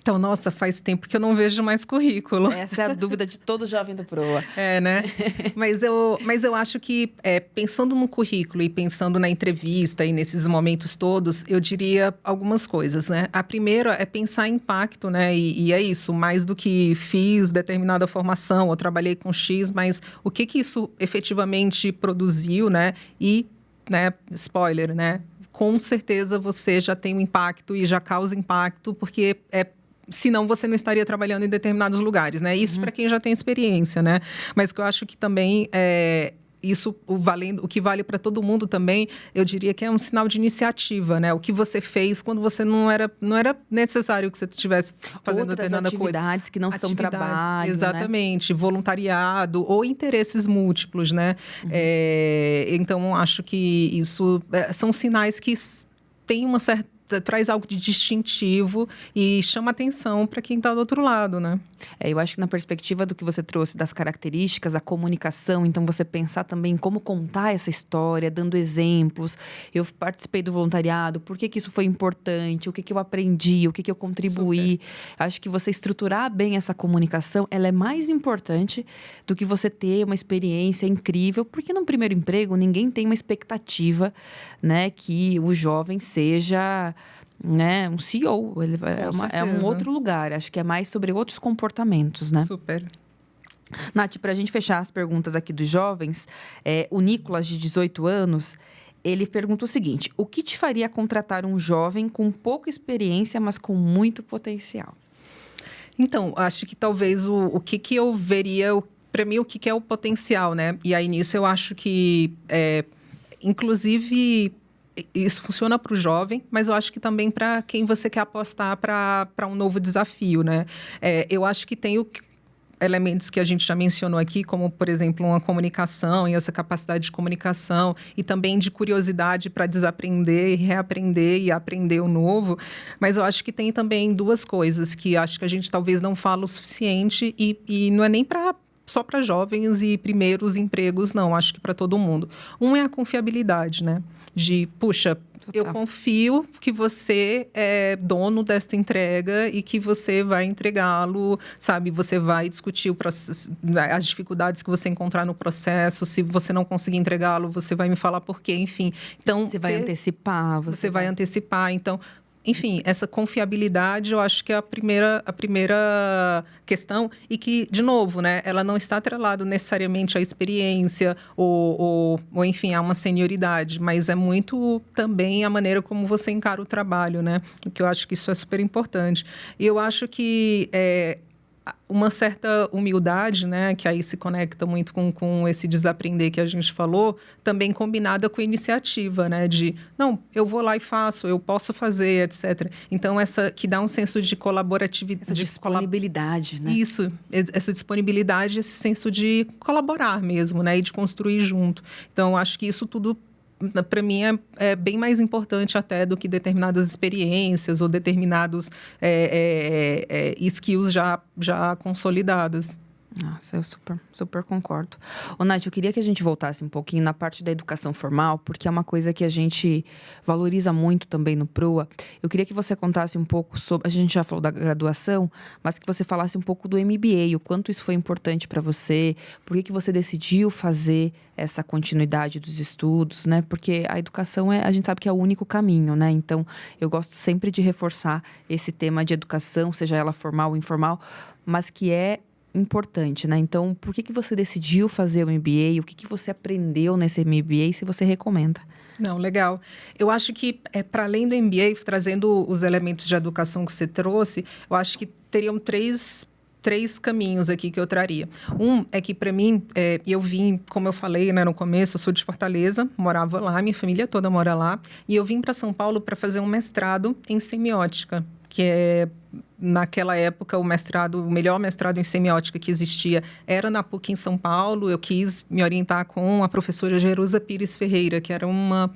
Então, nossa, faz tempo que eu não vejo mais currículo. Essa é a dúvida de todo jovem do Proa. Né? Mas eu acho que, pensando no currículo e pensando na entrevista e nesses momentos todos, eu diria algumas coisas, né? A primeira é pensar em impacto, né? E é isso, mais do que fiz determinada formação ou trabalhei com X, mas o que isso efetivamente produziu, né? E, né, spoiler, né? Com certeza você já tem um impacto e já causa impacto, porque senão você não estaria trabalhando em determinados lugares, né? Isso para quem já tem experiência, né? Mas que eu acho que também isso, o que vale para todo mundo também, eu diria que é um sinal de iniciativa, né? O que você fez quando você não era necessário que você estivesse fazendo determinada coisa. Outras atividades que não são trabalho, exatamente, né? Voluntariado ou interesses múltiplos, né? Então, acho que isso são sinais que têm uma certa... traz algo de distintivo e chama atenção para quem está do outro lado, né? Eu acho que na perspectiva do que você trouxe das características, a comunicação, então você pensar também em como contar essa história, dando exemplos. Eu participei do voluntariado, por que isso foi importante, o que eu aprendi, o que eu contribuí. Super. Acho que você estruturar bem essa comunicação, ela é mais importante do que você ter uma experiência incrível, porque no primeiro emprego ninguém tem uma expectativa, né, que o jovem seja... né, um CEO, ele é um outro lugar. Acho que é mais sobre outros comportamentos, né? Super. Nath, para a gente fechar as perguntas aqui dos jovens, o Nicolas, de 18 anos, ele pergunta o seguinte: o que te faria contratar um jovem com pouca experiência, mas com muito potencial? Então, acho que talvez o que eu veria, para mim, o que é o potencial, né? E aí, nisso, eu acho que, inclusive... isso funciona para o jovem, mas eu acho que também para quem você quer apostar para um novo desafio, né? Eu acho que tem elementos que a gente já mencionou aqui, como, por exemplo, uma comunicação e essa capacidade de comunicação e também de curiosidade para desaprender e reaprender e aprender o novo. Mas eu acho que tem também duas coisas que acho que a gente talvez não fala o suficiente e não é nem só para jovens e primeiros empregos, não. Acho que para todo mundo. Um é a confiabilidade, né? De, puxa, eu confio que você é dono desta entrega e que você vai entregá-lo, sabe? Você vai discutir as dificuldades que você encontrar no processo. Se você não conseguir entregá-lo, você vai me falar por quê, enfim. Então, você vai antecipar. Você vai antecipar, então... Enfim, essa confiabilidade, eu acho que é a primeira questão e que, de novo, né, ela não está atrelada necessariamente à experiência ou, enfim, a uma senioridade, mas é muito também a maneira como você encara o trabalho, né? Que eu acho que isso é super importante. E eu acho que uma certa humildade, né, que aí se conecta muito com esse desaprender que a gente falou, também combinada com a iniciativa, né, de, não, eu vou lá e faço, eu posso fazer, etc. Então, essa que dá um senso de colaboratividade. Essa disponibilidade, né? Isso, essa disponibilidade, esse senso de colaborar mesmo, né, e de construir junto. Então, acho que isso tudo, para mim, é bem mais importante até do que determinadas experiências ou determinados skills já consolidadas. Nossa, eu super concordo. Nath, eu queria que a gente voltasse um pouquinho na parte da educação formal, porque é uma coisa que a gente valoriza muito também no PROA. Eu queria que você contasse um pouco sobre... A gente já falou da graduação, mas que você falasse um pouco do MBA, o quanto isso foi importante para você, por que você decidiu fazer essa continuidade dos estudos, né? Porque a educação, a gente sabe que é o único caminho, né? Então, eu gosto sempre de reforçar esse tema de educação, seja ela formal ou informal, mas que é importante, né? Então, por que você decidiu fazer o MBA? O que você aprendeu nesse MBA, se você recomenda? Não, legal. Eu acho que, para além do MBA, trazendo os elementos de educação que você trouxe, eu acho que teriam três caminhos aqui que eu traria. Um é que, para mim, eu vim, como eu falei, né, no começo, eu sou de Fortaleza, morava lá, minha família toda mora lá, e eu vim para São Paulo para fazer um mestrado em semiótica, que é... Naquela época, o melhor mestrado em semiótica que existia era na PUC em São Paulo. Eu quis me orientar com a professora Jerusa Pires Ferreira, que era uma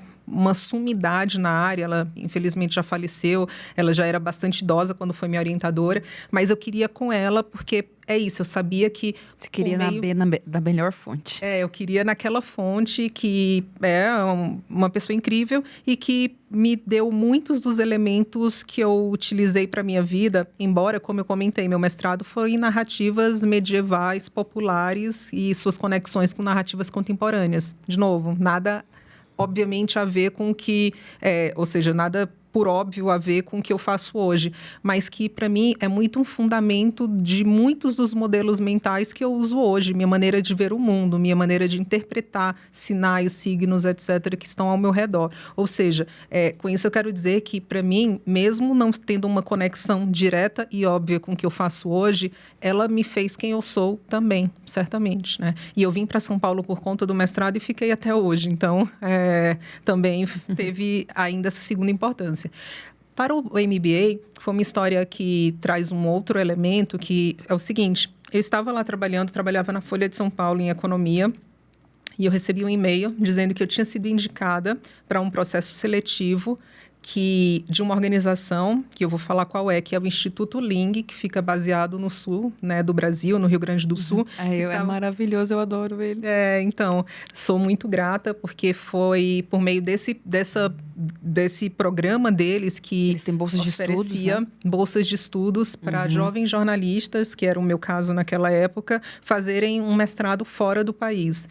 sumidade na área. Ela, infelizmente, já faleceu. Ela já era bastante idosa quando foi minha orientadora. Mas eu queria com ela, porque é isso, eu sabia que... Você queria na melhor fonte. Eu queria naquela fonte que é uma pessoa incrível e que me deu muitos dos elementos que eu utilizei para a minha vida, embora, como eu comentei, meu mestrado foi em narrativas medievais, populares e suas conexões com narrativas contemporâneas. De novo, nada... obviamente, a ver com que... ou seja, nada por óbvio, a ver com o que eu faço hoje, mas que, para mim, é muito um fundamento de muitos dos modelos mentais que eu uso hoje, minha maneira de ver o mundo, minha maneira de interpretar sinais, signos, etc., que estão ao meu redor. Ou seja, com isso eu quero dizer que, para mim, mesmo não tendo uma conexão direta e óbvia com o que eu faço hoje, ela me fez quem eu sou também, certamente, né? E eu vim para São Paulo por conta do mestrado e fiquei até hoje, então, também teve ainda essa segunda importância. Para o MBA, foi uma história que traz um outro elemento, que é o seguinte: eu estava lá trabalhava na Folha de São Paulo em economia, e eu recebi um e-mail dizendo que eu tinha sido indicada para um processo seletivo de uma organização, que eu vou falar qual que é o Instituto Ling, que fica baseado no sul, né, do Brasil, no Rio Grande do Sul. É maravilhoso, eu adoro ele. Então, sou muito grata, porque foi por meio desse programa deles que eles têm bolsas de estudos, né? Bolsas de estudos para jovens jornalistas, que era o meu caso naquela época, fazerem um mestrado fora do país.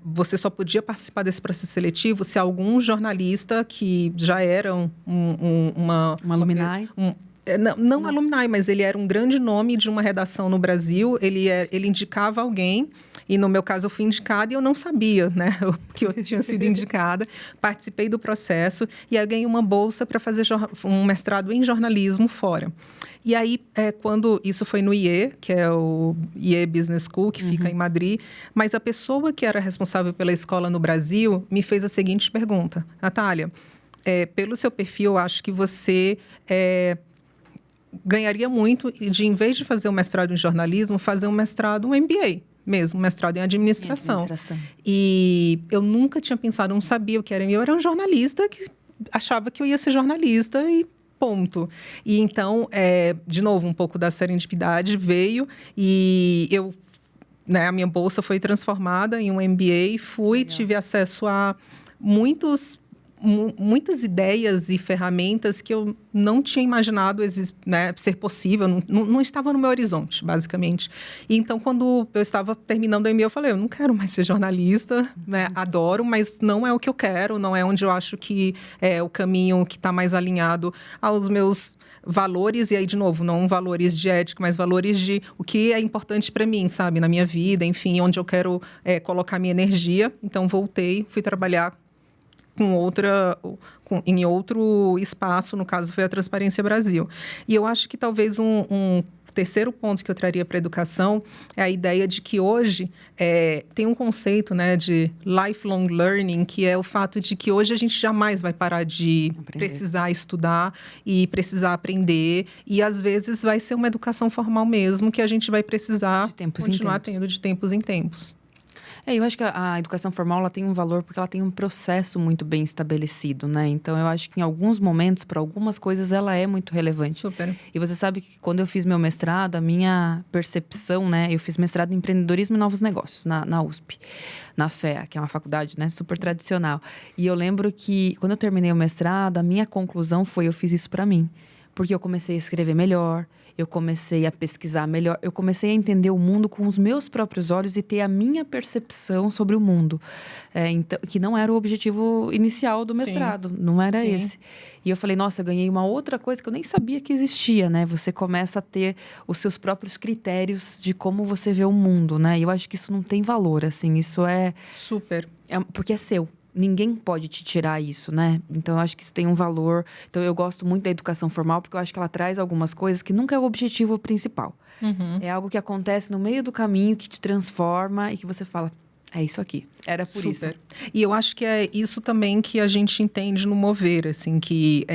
Você só podia participar desse processo seletivo se algum jornalista que já era uma alumni? Não alumni, mas ele era um grande nome de uma redação no Brasil. Ele indicava alguém, e no meu caso eu fui indicada e eu não sabia, né, que eu tinha sido indicada. Participei do processo e aí ganhei uma bolsa para fazer um mestrado em jornalismo fora. E aí, quando isso foi no IE, que é o IE Business School, que fica em Madrid, mas a pessoa que era responsável pela escola no Brasil me fez a seguinte pergunta: Natália, pelo seu perfil, eu acho que você ganharia muito de, em vez de fazer um mestrado em jornalismo, fazer um mestrado, um MBA mesmo, um mestrado em administração. E eu nunca tinha pensado, não sabia o que era. Eu era um jornalista que achava que eu ia ser jornalista e ponto. E então, de novo, um pouco da serendipidade veio e a minha bolsa foi transformada em um MBA, tive acesso a muitas ideias e ferramentas que eu não tinha imaginado ser possível, não estava no meu horizonte, basicamente. E então, quando eu estava terminando o MBA, eu falei, eu não quero mais ser jornalista, né? Adoro, mas não é o que eu quero, não é onde eu acho que é o caminho que está mais alinhado aos meus valores, e aí, de novo, não valores de ética, mas valores de o que é importante para mim, sabe? Na minha vida, enfim, onde eu quero colocar minha energia. Então, voltei, fui trabalhar em outro espaço, no caso foi a Transparência Brasil. E eu acho que talvez um terceiro ponto que eu traria para a educação é a ideia de que hoje tem um conceito, né, de lifelong learning, que é o fato de que hoje a gente jamais vai parar de precisar estudar e precisar aprender, e às vezes vai ser uma educação formal mesmo que a gente vai precisar continuar tendo de tempos em tempos. Eu acho que a educação formal ela tem um valor porque ela tem um processo muito bem estabelecido, né? Então, eu acho que em alguns momentos, para algumas coisas, ela é muito relevante. Super. E você sabe que quando eu fiz meu mestrado, a minha percepção, né? Eu fiz mestrado em empreendedorismo e novos negócios na USP, na FEA, que é uma faculdade, né, super tradicional. E eu lembro que, quando eu terminei o mestrado, a minha conclusão foi: eu fiz isso para mim. Porque eu comecei a escrever melhor, eu comecei a pesquisar melhor, eu comecei a entender o mundo com os meus próprios olhos e ter a minha percepção sobre o mundo. Então, que não era o objetivo inicial do mestrado, não era esse. E eu falei, nossa, eu ganhei uma outra coisa que eu nem sabia que existia, né? Você começa a ter os seus próprios critérios de como você vê o mundo, né? E eu acho que isso não tem valor, assim, isso é... Super. Porque é seu. Ninguém pode te tirar isso, né? Então, eu acho que isso tem um valor. Então, eu gosto muito da educação formal, porque eu acho que ela traz algumas coisas que nunca é o objetivo principal. É algo que acontece no meio do caminho, que te transforma e que você fala, é isso aqui. Era por isso. E eu acho que é isso também que a gente entende no Mover, assim, que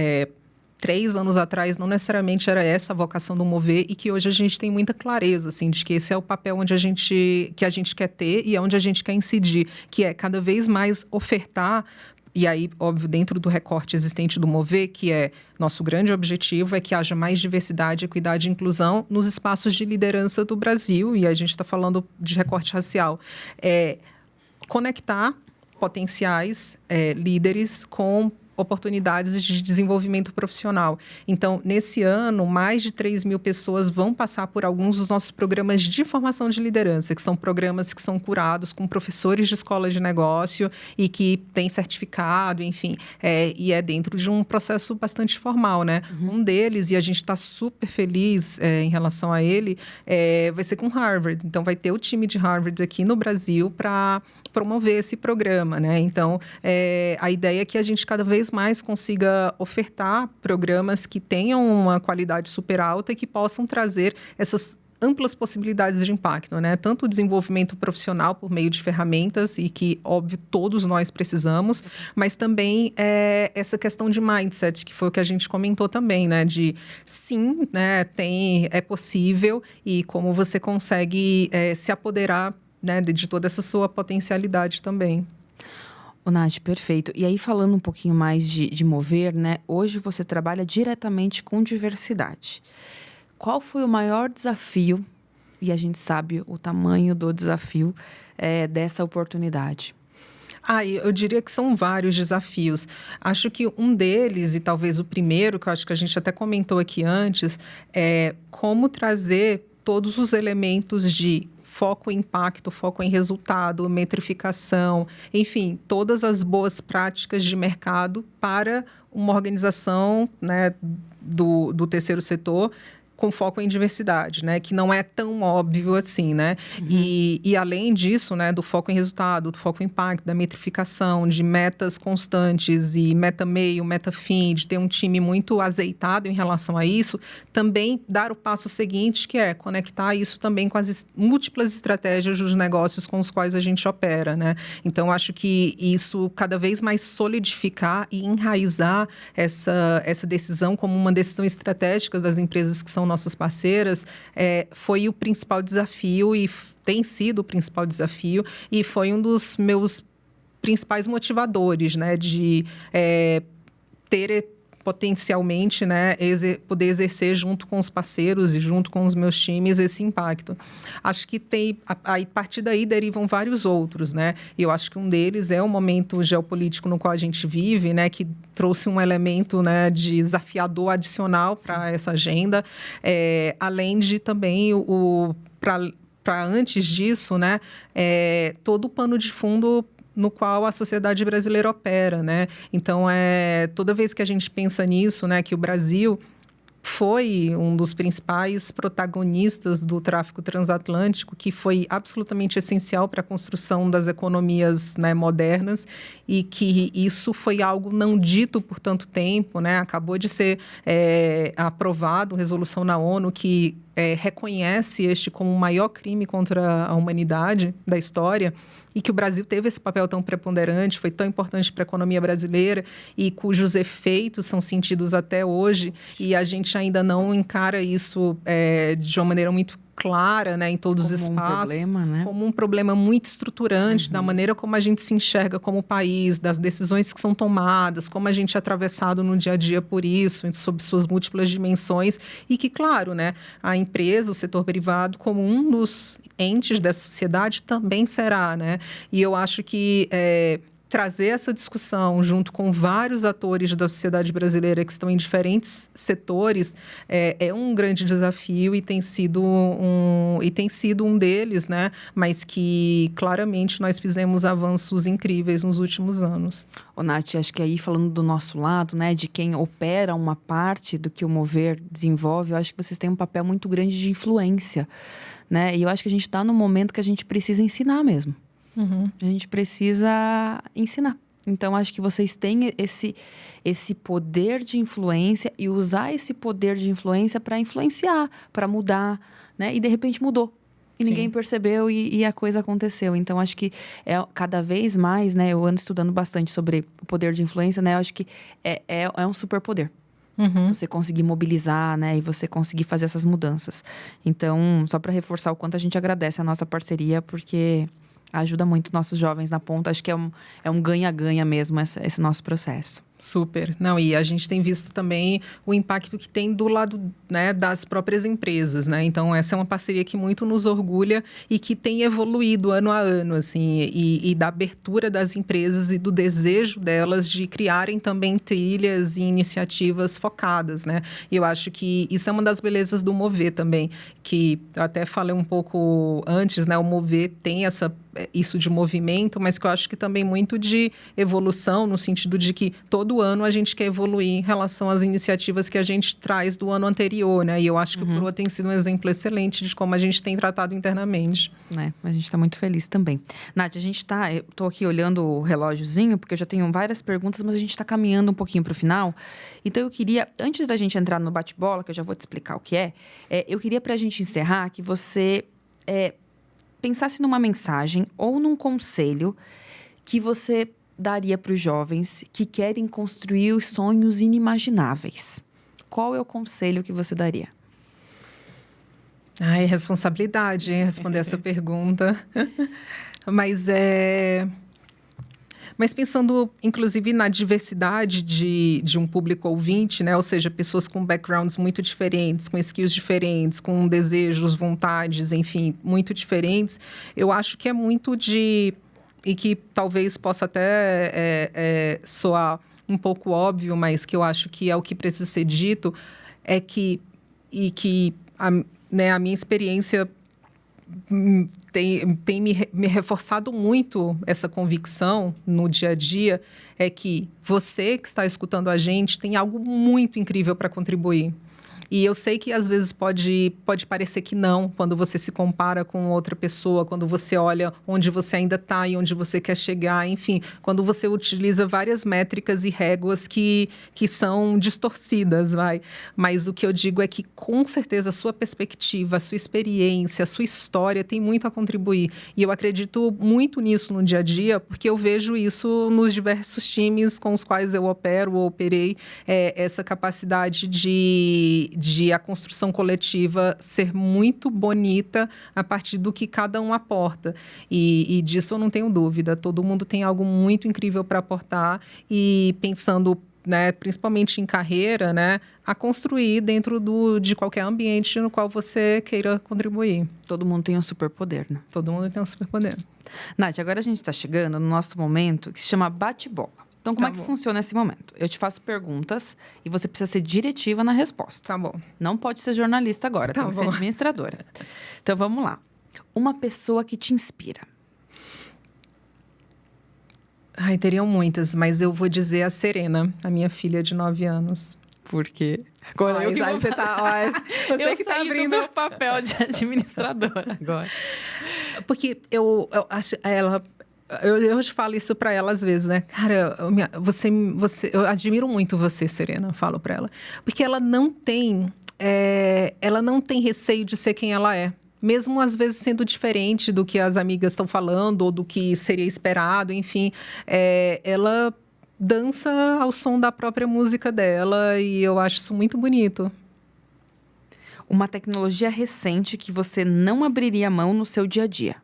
3 anos atrás não necessariamente era essa a vocação do Mover, e que hoje a gente tem muita clareza, assim, de que esse é o papel que a gente quer ter e é onde a gente quer incidir, que é cada vez mais ofertar. E aí, óbvio, dentro do recorte existente do Mover, que é nosso grande objetivo, é que haja mais diversidade, equidade e inclusão nos espaços de liderança do Brasil, e a gente está falando de recorte racial. Conectar potenciais líderes com oportunidades de desenvolvimento profissional. Então, nesse ano, mais de 3 mil pessoas vão passar por alguns dos nossos programas de formação de liderança, que são programas que são curados com professores de escola de negócio e que têm certificado, enfim, e é dentro de um processo bastante formal, né? Um deles, e a gente está super feliz em relação a ele, vai ser com Harvard. Então, vai ter o time de Harvard aqui no Brasil para promover esse programa, né? Então, a ideia é que a gente cada vez mais consiga ofertar programas que tenham uma qualidade super alta e que possam trazer essas amplas possibilidades de impacto, né? Tanto o desenvolvimento profissional por meio de ferramentas e que, óbvio, todos nós precisamos, mas também essa questão de mindset, que foi o que a gente comentou também, né? De sim, né? É possível e como você consegue se apoderar, né, de toda essa sua potencialidade também. Ô, Nath, perfeito. E aí, falando um pouquinho mais de Mover, né? Hoje você trabalha diretamente com diversidade. Qual foi o maior desafio, e a gente sabe o tamanho do desafio dessa oportunidade? Eu diria que são vários desafios. Acho que um deles, e talvez o primeiro, que eu acho que a gente até comentou aqui antes, é como trazer todos os elementos de foco em impacto, foco em resultado, metrificação, enfim, todas as boas práticas de mercado para uma organização, né, do terceiro setor, com foco em diversidade, né? Que não é tão óbvio assim, né? E além disso, né? Do foco em resultado, do foco em impacto, da metrificação, de metas constantes e meta meio, meta fim, de ter um time muito azeitado em relação a isso, também dar o passo seguinte, que é conectar isso também com as múltiplas estratégias dos negócios com os quais a gente opera, né? Então, acho que isso cada vez mais solidificar e enraizar essa decisão como uma decisão estratégica das empresas que são nossas parceiras, foi o principal desafio e tem sido o principal desafio e foi um dos meus principais motivadores, né, de ter potencialmente, né, poder exercer junto com os parceiros e junto com os meus times esse impacto. Acho que a partir daí derivam vários outros, né? E eu acho que um deles é o momento geopolítico no qual a gente vive, né, que trouxe um elemento, né, de desafiador adicional para essa agenda, além de também para antes disso, né, todo o pano de fundo no qual a sociedade brasileira opera, né? Então, toda vez que a gente pensa nisso, né, que o Brasil foi um dos principais protagonistas do tráfico transatlântico, que foi absolutamente essencial para a construção das economias, né, modernas, e que isso foi algo não dito por tanto tempo, né? Acabou de ser aprovado resolução na ONU que reconhece este como o maior crime contra a humanidade da história, e que o Brasil teve esse papel tão preponderante, foi tão importante para a economia brasileira e cujos efeitos são sentidos até hoje, e a gente ainda não encara isso de uma maneira muito clara, né, em todos os espaços, como um problema muito estruturante da maneira como a gente se enxerga como país, das decisões que são tomadas, como a gente é atravessado no dia a dia por isso, sob suas múltiplas dimensões, e que, claro, né, a empresa, o setor privado, como um dos entes dessa sociedade, também será, né? E eu acho que trazer essa discussão junto com vários atores da sociedade brasileira que estão em diferentes setores é um grande desafio e tem sido um deles, né? Mas que claramente nós fizemos avanços incríveis nos últimos anos. Ô, Nath, acho que aí falando do nosso lado, né, de quem opera uma parte do que o Mover desenvolve, eu acho que vocês têm um papel muito grande de influência, né? E eu acho que a gente está no momento que a gente precisa ensinar mesmo. A gente precisa ensinar. Então, acho que vocês têm esse poder de influência e usar esse poder de influência para influenciar, para mudar, né? E, de repente, mudou. E ninguém percebeu e a coisa aconteceu. Então, acho que cada vez mais, né? Eu ando estudando bastante sobre o poder de influência, né? Eu acho que é um superpoder. Você conseguir mobilizar, né? E você conseguir fazer essas mudanças. Então, só para reforçar o quanto a gente agradece a nossa parceria, porque ajuda muito nossos jovens na ponta. Acho que é um ganha-ganha mesmo esse nosso processo. Super. Não, e a gente tem visto também o impacto que tem do lado, né, das próprias empresas, né? Então, essa é uma parceria que muito nos orgulha e que tem evoluído ano a ano, assim, e da abertura das empresas e do desejo delas de criarem também trilhas e iniciativas focadas, né? E eu acho que isso é uma das belezas do Mover também, que eu até falei um pouco antes, né? O Mover tem isso de movimento, mas que eu acho que também muito de evolução, no sentido de que todo ano a gente quer evoluir em relação às iniciativas que a gente traz do ano anterior, né? E eu acho que o PROA tem sido um exemplo excelente de como a gente tem tratado internamente. A gente está muito feliz também. Nath, eu estou aqui olhando o relógiozinho, porque eu já tenho várias perguntas, mas a gente está caminhando um pouquinho para o final. Então, eu queria, antes da gente entrar no bate-bola, que eu já vou te explicar o que eu queria, para a gente encerrar, que você pensasse numa mensagem ou num conselho que você daria para os jovens que querem construir os sonhos inimagináveis. Qual é o conselho que você daria? Ai, responsabilidade, hein, responder essa pergunta. Mas pensando, inclusive, na diversidade de um público ouvinte, né? Ou seja, pessoas com backgrounds muito diferentes, com skills diferentes, com desejos, vontades, enfim, muito diferentes. Eu acho que é muito e que talvez possa até soar um pouco óbvio, mas que eu acho que é o que precisa ser dito, a minha experiência tem me reforçado muito essa convicção no dia a dia, é que você que está escutando a gente tem algo muito incrível para contribuir. E eu sei que às vezes pode parecer que não, quando você se compara com outra pessoa, quando você olha onde você ainda está e onde você quer chegar, enfim, quando você utiliza várias métricas e réguas que são distorcidas, vai. Mas o que eu digo é que, com certeza, a sua perspectiva, a sua experiência, a sua história tem muito a contribuir. E eu acredito muito nisso no dia a dia, porque eu vejo isso nos diversos times com os quais eu opero ou operei, essa capacidade de a construção coletiva ser muito bonita a partir do que cada um aporta. E disso eu não tenho dúvida. Todo mundo tem algo muito incrível para aportar e pensando, né, principalmente em carreira, né, a construir dentro de qualquer ambiente no qual você queira contribuir. Todo mundo tem um superpoder, né? Todo mundo tem um superpoder. Nath, agora a gente está chegando no nosso momento que se chama bate-bola. Então, como é que funciona esse momento? Eu te faço perguntas e você precisa ser diretiva na resposta. Tá bom. Não pode ser jornalista agora, tem que ser administradora. Então, vamos lá. Uma pessoa que te inspira. Ai, teriam muitas, mas eu vou dizer a Serena, a minha filha de 9 anos. Por quê? Agora eu que vou... você tá, você que tá abrindo do meu papel de administradora agora. Porque eu acho ela... Eu te falo isso para ela às vezes, né? Cara, eu admiro muito você, Serena, falo para ela. Porque ela não tem receio de ser quem ela é. Mesmo às vezes sendo diferente do que as amigas estão falando ou do que seria esperado, enfim. Ela dança ao som da própria música dela e eu acho isso muito bonito. Uma tecnologia recente que você não abriria mão no seu dia a dia.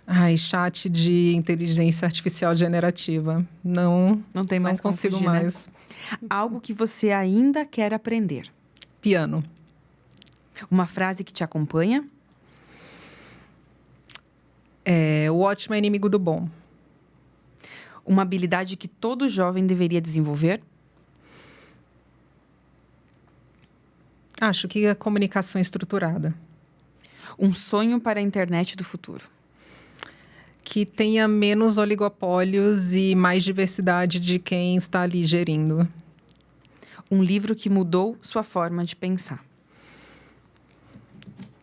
Ai, chat de inteligência artificial generativa. Não tem mais, não consigo fugir, mais. Né? Algo que você ainda quer aprender. Piano. Uma frase que te acompanha. O ótimo é inimigo do bom. Uma habilidade que todo jovem deveria desenvolver. Acho que a comunicação estruturada. Um sonho para a internet do futuro. Que tenha menos oligopólios e mais diversidade de quem está ali gerindo. Um livro que mudou sua forma de pensar.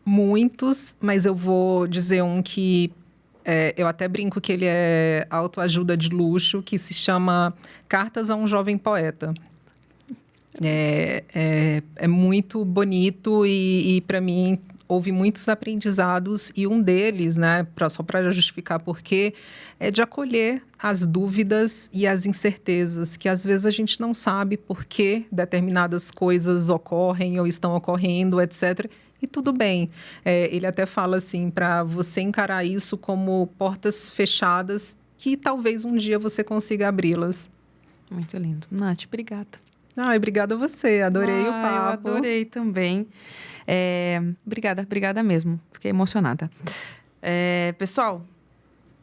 Muitos, mas eu vou dizer um que eu até brinco que ele é autoajuda de luxo, que se chama Cartas a um Jovem Poeta. É muito bonito e para mim, houve muitos aprendizados e um deles, né, só para justificar por quê, é de acolher as dúvidas e as incertezas, que às vezes a gente não sabe por que determinadas coisas ocorrem ou estão ocorrendo, etc., e tudo bem. Ele até fala assim, para você encarar isso como portas fechadas que talvez um dia você consiga abri-las. Muito lindo. Nath, obrigada. Obrigada a você, adorei o papo. Eu adorei também. Obrigada mesmo. Fiquei emocionada. Pessoal,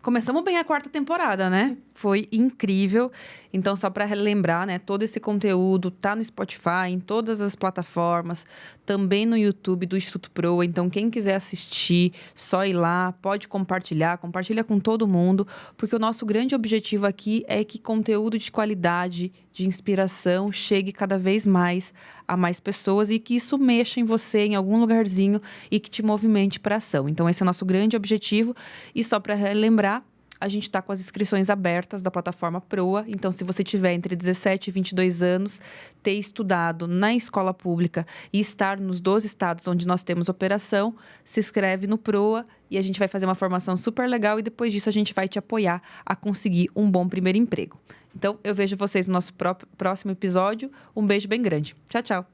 começamos bem a 4ª temporada, né? Foi incrível. Então, só para relembrar, né? Todo esse conteúdo tá no Spotify, em todas as plataformas, também no YouTube do Instituto Proa. Então, quem quiser assistir, só ir lá, pode compartilha com todo mundo, porque o nosso grande objetivo aqui é que conteúdo de qualidade, de inspiração, chegue cada vez mais a mais pessoas e que isso mexa em você em algum lugarzinho e que te movimente para ação. Então, esse é o nosso grande objetivo. E só para relembrar, a gente está com as inscrições abertas da plataforma Proa. Então, se você tiver entre 17 e 22 anos, ter estudado na escola pública e estar nos 12 estados onde nós temos operação, se inscreve no Proa e a gente vai fazer uma formação super legal e depois disso a gente vai te apoiar a conseguir um bom primeiro emprego. Então, eu vejo vocês no nosso próximo episódio. Um beijo bem grande. Tchau, tchau.